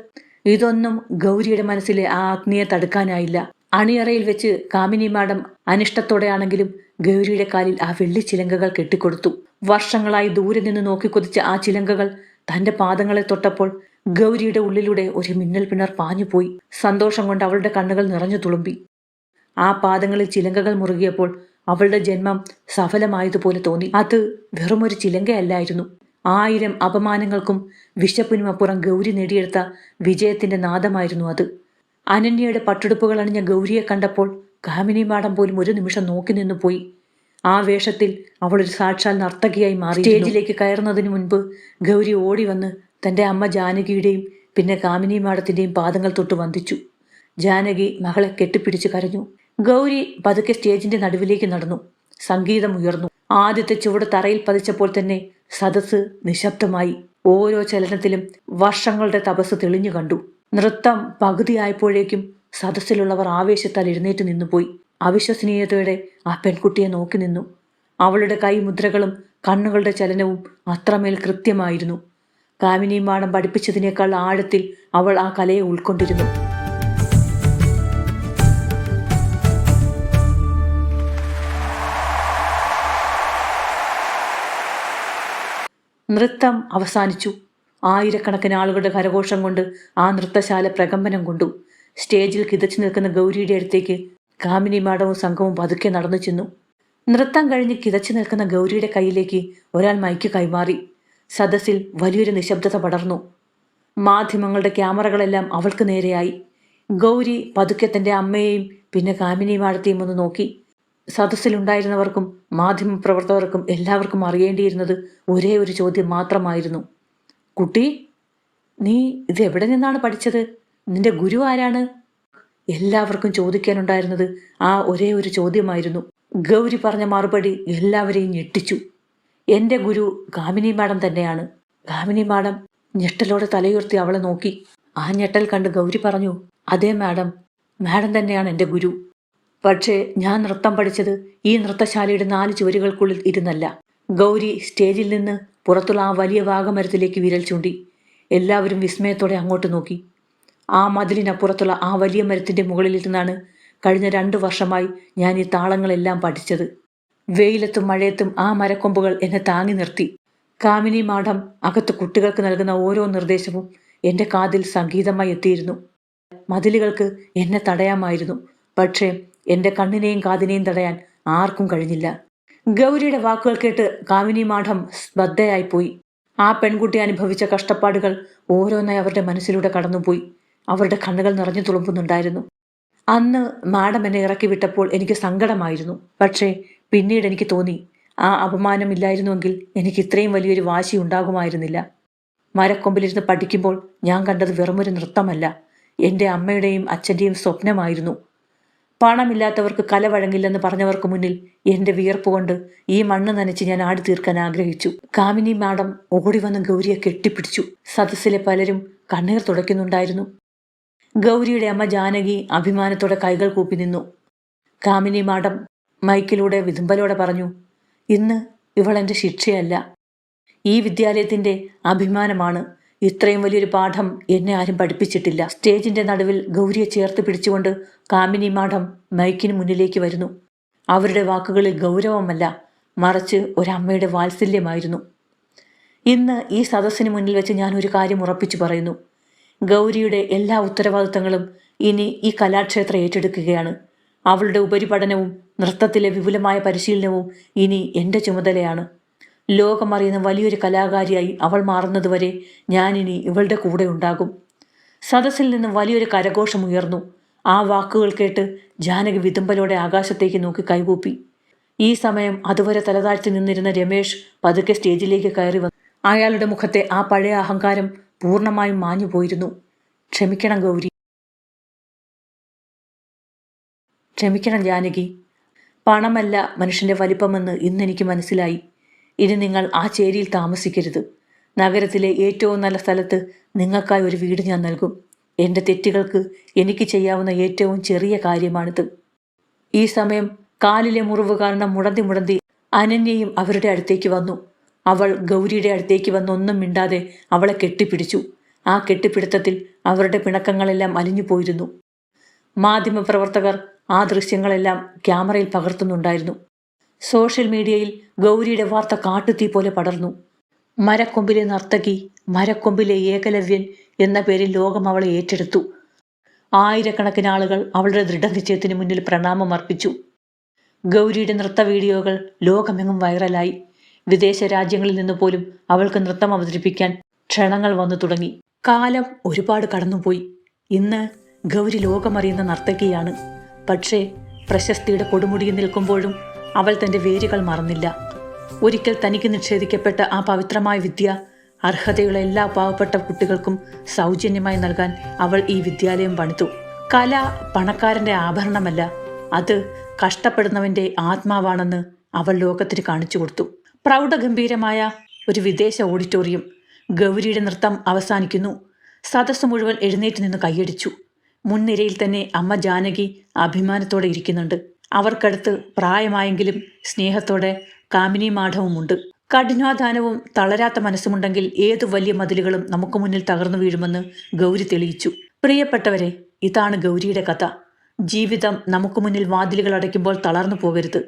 [SPEAKER 1] ഇതൊന്നും ഗൗരിയുടെ മനസ്സിലെ ആ അഗ്നിയെ തടുക്കാനായില്ല. അണിയറയിൽ വെച്ച് കാമിനി മാഡം അനിഷ്ടത്തോടെയാണെങ്കിലും ഗൗരിയുടെ കാലിൽ ആ വെള്ളിച്ചിലങ്കകൾ കെട്ടിക്കൊടുത്തു. വർഷങ്ങളായി ദൂരെ നിന്ന് നോക്കിക്കൊതിച്ച ആ ചിലങ്കകൾ തന്റെ പാദങ്ങളെ തൊട്ടപ്പോൾ ഗൗരിയുടെ ഉള്ളിലൂടെ ഒരു മിന്നൽ പിണർ പാഞ്ഞുപോയി. സന്തോഷം കൊണ്ട് അവളുടെ കണ്ണുകൾ നിറഞ്ഞു തുളുമ്പി. ആ പാദങ്ങളിൽ ചിലങ്കകൾ മുറുകിയപ്പോൾ അവളുടെ ജന്മം സഫലമായതുപോലെ തോന്നി. അത് വെറുമൊരു ചിലങ്കയല്ലായിരുന്നു. 1000 അപമാനങ്ങൾക്കും വിശപ്പിനും അപ്പുറം ഗൗരി നേടിയെടുത്ത വിജയത്തിന്റെ നാദമായിരുന്നു അത്. അനന്യയുടെ പട്ടുടുപ്പുകൾ അണിഞ്ഞ ഗൗരിയെ കണ്ടപ്പോൾ കാമിനി മാഡം പോലും ഒരു നിമിഷം നോക്കി നിന്നു പോയി. ആ വേഷത്തിൽ അവൾ ഒരു സാക്ഷാൽ നർത്തകിയായി മാറി. സ്റ്റേജിലേക്ക് കയറുന്നതിന് മുൻപ് ഗൗരി ഓടി വന്ന് തന്റെ അമ്മ ജാനകിയുടെയും പിന്നെ കാമിനി മാഡത്തിന്റെയും പാദങ്ങൾ തൊട്ട് വന്ദിച്ചു. ജാനകി മകളെ കെട്ടിപ്പിടിച്ച് കരഞ്ഞു. ഗൗരി പതുക്കെ സ്റ്റേജിന്റെ നടുവിലേക്ക് നടന്നു. സംഗീതം ഉയർന്നു. ആദ്യത്തെ ചുവട് തറയിൽ പതിച്ചപ്പോൾ തന്നെ സദസ്സ് നിശബ്ദമായി. ഓരോ ചലനത്തിലും വർഷങ്ങളുടെ തപസ് തെളിഞ്ഞു കണ്ടു. നൃത്തം പകുതിയായപ്പോഴേക്കും സദസ്സിലുള്ളവർ ആവേശത്താൽ എഴുന്നേറ്റ് നിന്നുപോയി. അവിശ്വസനീയതയോടെ ആ പെൺകുട്ടിയെ നോക്കി നിന്നു. അവളുടെ കൈമുദ്രകളും കണ്ണുകളുടെ ചലനവും അത്രമേൽ കൃത്യമായിരുന്നു. കാമിനി മാഡം പഠിപ്പിച്ചതിനേക്കാൾ ആഴത്തിൽ അവൾ ആ കലയെ ഉൾക്കൊണ്ടിരുന്നു. നൃത്തം അവസാനിച്ചു. ആയിരക്കണക്കിന് ആളുകളുടെ കരഘോഷം കൊണ്ട് ആ നൃത്തശാല പ്രകമ്പനം കൊണ്ടു. സ്റ്റേജിൽ കിതച്ചു നിൽക്കുന്ന ഗൗരിയുടെ അടുത്തേക്ക് കാമിനി മാഡവും സംഘവും പതുക്കെ നടന്നു ചെന്നു. നൃത്തം കഴിഞ്ഞ് കിതച്ചു നിൽക്കുന്ന ഗൗരിയുടെ കയ്യിലേക്ക് ഒരാൾ മൈക്ക് കൈമാറി. സദസ്സിൽ വലിയൊരു നിശബ്ദത പടർന്നു. മാധ്യമങ്ങളുടെ ക്യാമറകളെല്ലാം അവൾക്ക് നേരെയായി. ഗൗരി പതുക്കെ തൻ്റെ അമ്മയെയും പിന്നെ കാമിനി മാഡത്തെയും ഒന്ന് നോക്കി. സദസ്സിലുണ്ടായിരുന്നവർക്കും മാധ്യമപ്രവർത്തകർക്കും എല്ലാവർക്കും അറിയേണ്ടിയിരുന്നത് ഒരേ ഒരു ചോദ്യം മാത്രമായിരുന്നു. കുട്ടി, നീ ഇത് എവിടെ നിന്നാണ് പഠിച്ചത്? നിന്റെ ഗുരു ആരാണ്? എല്ലാവർക്കും ചോദിക്കാനുണ്ടായിരുന്നത് ആ ഒരേ ഒരു ചോദ്യമായിരുന്നു. ഗൗരി പറഞ്ഞ മറുപടി എല്ലാവരെയും ഞെട്ടിച്ചു. എൻ്റെ ഗുരു കാമിനി മാഡം തന്നെയാണ്. കാമിനി മാഡം ഞെട്ടലോടെ തലയുയർത്തി അവളെ നോക്കി. ആ ഞെട്ടൽ കണ്ട് ഗൗരി പറഞ്ഞു, അതെ മാഡം, മാഡം തന്നെയാണ് എൻ്റെ ഗുരു. പക്ഷേ ഞാൻ നൃത്തം പഠിച്ചത് ഈ നൃത്തശാലയുടെ 4 ചുവരുകൾക്കുള്ളിൽ ഇരുന്നല്ല. ഗൗരി സ്റ്റേജിൽ നിന്ന് പുറത്തുള്ള ആ വലിയ വാഗമരത്തിലേക്ക് വിരൽ ചൂണ്ടി. എല്ലാവരും വിസ്മയത്തോടെ അങ്ങോട്ട് നോക്കി. ആ മതിലിനപ്പുറത്തുള്ള ആ വലിയ മരത്തിൻ്റെ മുകളിലിരുന്നാണ് കഴിഞ്ഞ 2 വർഷമായി ഞാൻ ഈ താളങ്ങളെല്ലാം പഠിച്ചത്. വെയിലത്തും മഴയത്തും ആ മരക്കൊമ്പുകൾ എന്നെ താങ്ങി നിർത്തി. കാമിനി മാഡം അകത്ത് കുട്ടികൾക്ക് നൽകുന്ന ഓരോ നിർദ്ദേശവും എൻ്റെ കാതിൽ സംഗീതമായി എത്തിയിരുന്നു. മതിലുകൾക്ക് എന്നെ തടയാമായിരുന്നു, പക്ഷേ എൻ്റെ കണ്ണിനെയും കാതിനെയും തടയാൻ ആർക്കും കഴിഞ്ഞില്ല. ഗൗരിയുടെ വാക്കുകൾ കേട്ട് കാമിനി മാഡം സ്തബ്ധയായിപ്പോയി. ആ പെൺകുട്ടി അനുഭവിച്ച കഷ്ടപ്പാടുകൾ ഓരോന്നായി അവരുടെ മനസ്സിലൂടെ കടന്നുപോയി. അവരുടെ കണ്ണുകൾ നിറഞ്ഞു തുളുമ്പുന്നുണ്ടായിരുന്നു. അന്ന് മാഡം എന്നെ ഇറക്കി വിട്ടപ്പോൾ എനിക്ക് സങ്കടമായിരുന്നു. പക്ഷേ പിന്നീട് എനിക്ക് തോന്നി, ആ അപമാനമില്ലായിരുന്നുവെങ്കിൽ എനിക്ക് ഇത്രയും വലിയൊരു വാശി ഉണ്ടാകുമായിരുന്നില്ല. മരക്കൊമ്പിലിരുന്ന് പഠിക്കുമ്പോൾ ഞാൻ കണ്ടത് വെറുമൊരു നൃത്തമല്ല, എൻ്റെ അമ്മയുടെയും അച്ഛൻ്റെയും സ്വപ്നമായിരുന്നു. പണമില്ലാത്തവർക്ക് കല വഴങ്ങില്ലെന്ന് പറഞ്ഞവർക്ക് മുന്നിൽ എൻ്റെ വിയർപ്പ് കൊണ്ട് ഈ മണ്ണ് നനച്ച് ഞാൻ ആടി തീർക്കാൻ ആഗ്രഹിച്ചു. കാമിനി മാഡം ഓടി വന്ന് ഗൗരിയെ കെട്ടിപ്പിടിച്ചു. സദസ്സിലെ പലരും കണ്ണീർ തുടയ്ക്കുന്നുണ്ടായിരുന്നു. ഗൗരിയുടെ അമ്മ ജാനകി അഭിമാനത്തോടെ കൈകൾ കൂപ്പി നിന്നു. കാമിനി മാഡം മൈക്കിലൂടെ വിതുമ്പലോടെ പറഞ്ഞു, ഇന്ന് ഇവൾ എൻ്റെ ശിക്ഷയല്ല, ഈ വിദ്യാലയത്തിൻ്റെ അഭിമാനമാണ്. ഇത്രയും വലിയൊരു പാഠം എന്നെ ആരും പഠിപ്പിച്ചിട്ടില്ല. സ്റ്റേജിൻ്റെ നടുവിൽ ഗൗരിയെ ചേർത്ത് പിടിച്ചുകൊണ്ട് കാമിനി മാഡം മൈക്കിന് മുന്നിലേക്ക് വരുന്നു. അവരുടെ വാക്കുകളിൽ ഗൗരവമല്ല, മറിച്ച് ഒരമ്മയുടെ വാത്സല്യമായിരുന്നു. ഇന്ന് ഈ സദസ്സിന് മുന്നിൽ വെച്ച് ഞാൻ ഒരു കാര്യം ഉറപ്പിച്ചു പറയുന്നു. ഗൗരിയുടെ എല്ലാ ഉത്തരവാദിത്തങ്ങളും ഇനി ഈ കലാക്ഷേത്രം ഏറ്റെടുക്കുകയാണ്. അവളുടെ ഉപരിപഠനവും നൃത്തത്തിലെ വിപുലമായ പരിശീലനവും ഇനി എൻ്റെ ചുമതലയാണ്. ലോകമറിയുന്ന വലിയൊരു കലാകാരിയായി അവൾ മാറുന്നതുവരെ ഞാനിനി ഇവളുടെ കൂടെ ഉണ്ടാകും. സദസ്സിൽ നിന്ന് വലിയൊരു കരഘോഷം ഉയർന്നു. ആ വാക്കുകൾ കേട്ട് ജാനകി വിതുമ്പലോടെ ആകാശത്തേക്ക് നോക്കി കൈകൂപ്പി. ഈ സമയം അതുവരെ തലതാഴ്ത്തി നിന്നിരുന്ന രമേശ് പതുക്കെ സ്റ്റേജിലേക്ക് കയറി വന്നു. അയാളുടെ മുഖത്തെ ആ പഴയ അഹങ്കാരം പൂർണ്ണമായും മാഞ്ഞു പോയിരുന്നു. ക്ഷമിക്കണം ഗൗരി, ക്ഷമിക്കണം ജാനകി. പണമല്ല മനുഷ്യൻ്റെ വലിപ്പമെന്ന് ഇന്നെനിക്ക് മനസ്സിലായി. ഇനി നിങ്ങൾ ആ ചേരിയിൽ താമസിക്കരുത്. നഗരത്തിലെ ഏറ്റവും നല്ല സ്ഥലത്ത് നിങ്ങൾക്കായി ഒരു വീട് ഞാൻ നൽകും. എൻ്റെ തെറ്റുകൾക്ക് എനിക്ക് ചെയ്യാവുന്ന ഏറ്റവും ചെറിയ കാര്യമാണിത്. ഈ സമയം കാലിലെ മുറിവ് കാരണം മുടന്തി അനന്യയും അവരുടെ അടുത്തേക്ക് വന്നു. അവൾ ഗൗരിയുടെ അടുത്തേക്ക് വന്നൊന്നും മിണ്ടാതെ അവളെ കെട്ടിപ്പിടിച്ചു. ആ കെട്ടിപ്പിടുത്തത്തിൽ അവരുടെ പിണക്കങ്ങളെല്ലാം അലിഞ്ഞു പോയിരുന്നു. മാധ്യമപ്രവർത്തകർ ആ ദൃശ്യങ്ങളെല്ലാം ക്യാമറയിൽ പകർത്തുന്നുണ്ടായിരുന്നു. സോഷ്യൽ മീഡിയയിൽ ഗൗരിയുടെ വാർത്ത കാട്ടുതീ പോലെ പടർന്നു. മരക്കൊമ്പിലെ നർത്തകി, മരക്കൊമ്പിലെ ഏകലവ്യൻ എന്ന പേരിൽ ലോകം അവളെ ഏറ്റെടുത്തു. ആയിരക്കണക്കിന് ആളുകൾ അവളുടെ ദൃഢനിശ്ചയത്തിന് മുന്നിൽ പ്രണാമം അർപ്പിച്ചു. ഗൗരിയുടെ നൃത്ത വീഡിയോകൾ ലോകമെങ്ങും വൈറലായി. വിദേശ രാജ്യങ്ങളിൽ നിന്ന് പോലും അവൾക്ക് നൃത്തം അവതരിപ്പിക്കാൻ ക്ഷണങ്ങൾ വന്നു തുടങ്ങി. കാലം ഒരുപാട് കടന്നുപോയി. ഇന്ന് ഗൗരി ലോകമറിയുന്ന നർത്തകിയാണ്. പക്ഷേ പ്രശസ്തിയുടെ കൊടുമുടിയിൽ നിൽക്കുമ്പോഴും അവൾ തൻ്റെ വേരുകൾ മറന്നില്ല. ഒരിക്കൽ തനിക്ക് നിഷേധിക്കപ്പെട്ട ആ പവിത്രമായ വിദ്യ അർഹതയുള്ള എല്ലാ പാവപ്പെട്ട കുട്ടികൾക്കും സൗജന്യമായി നൽകാൻ അവൾ ഈ വിദ്യാലയം പണിതു. കല പണക്കാരൻ്റെ ആഭരണമല്ല, അത് കഷ്ടപ്പെടുന്നവൻ്റെ ആത്മാവാണെന്ന് അവൾ ലോകത്തിന് കാണിച്ചു കൊടുത്തു. പ്രൗഢഗംഭീരമായ ഒരു വിദേശ ഓഡിറ്റോറിയം. ഗൗരിയുടെ നൃത്തം അവസാനിക്കുന്നു. സദസ്സ് മുഴുവൻ എഴുന്നേറ്റ് നിന്ന് കൈയടിച്ചു. മുൻനിരയിൽ തന്നെ അമ്മ ജാനകി അഭിമാനത്തോടെ ഇരിക്കുന്നുണ്ട്. അവർക്കടുത്ത് പ്രായമായെങ്കിലും സ്നേഹത്തോടെ കാമിനി മാഡവുമുണ്ട്. കഠിനാധാനവും തളരാത്ത മനസ്സുമുണ്ടെങ്കിൽ ഏതു വലിയ മതിലുകളും നമുക്ക് മുന്നിൽ തകർന്നു വീഴുമെന്ന് ഗൗരി തെളിയിച്ചു. പ്രിയപ്പെട്ടവരെ, ഇതാണ് ഗൗരിയുടെ കഥ. ജീവിതം നമുക്ക് മുന്നിൽ വാതിലുകൾ അടയ്ക്കുമ്പോൾ തളർന്നു പോകരുത്.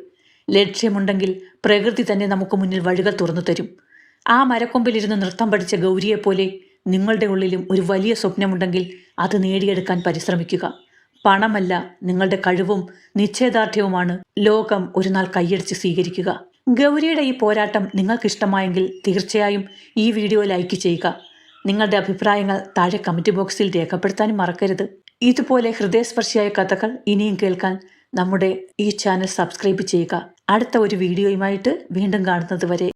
[SPEAKER 1] ലക്ഷ്യമുണ്ടെങ്കിൽ പ്രകൃതി തന്നെ നമുക്ക് മുന്നിൽ വഴികൾ തുറന്നു തരും. ആ മരക്കൊമ്പിലിരുന്ന് നൃത്തം പഠിച്ച ഗൗരിയെപ്പോലെ നിങ്ങളുടെ ഉള്ളിലും ഒരു വലിയ സ്വപ്നമുണ്ടെങ്കിൽ അത് നേടിയെടുക്കാൻ പരിശ്രമിക്കുക. പണമല്ല, നിങ്ങളുടെ കഴിവും നിശ്ചയദാർഢ്യവുമാണ് ലോകം ഒരു നാൾ കൈയടിച്ച് സ്വീകരിക്കുക. ഗൗരിയുടെ ഈ പോരാട്ടം നിങ്ങൾക്കിഷ്ടമായെങ്കിൽ തീർച്ചയായും ഈ വീഡിയോ ലൈക്ക് ചെയ്യുക. നിങ്ങളുടെ അഭിപ്രായങ്ങൾ താഴെ കമൻറ്റ് ബോക്സിൽ രേഖപ്പെടുത്താനും മറക്കരുത്. ഇതുപോലെ ഹൃദയസ്പർശിയായ കഥകൾ ഇനിയും കേൾക്കാൻ നമ്മുടെ ഈ ചാനൽ സബ്സ്ക്രൈബ് ചെയ്യുക. അടുത്ത ഒരു വീഡിയോയുമായിട്ട് വീണ്ടും കാണുന്നത് വരെ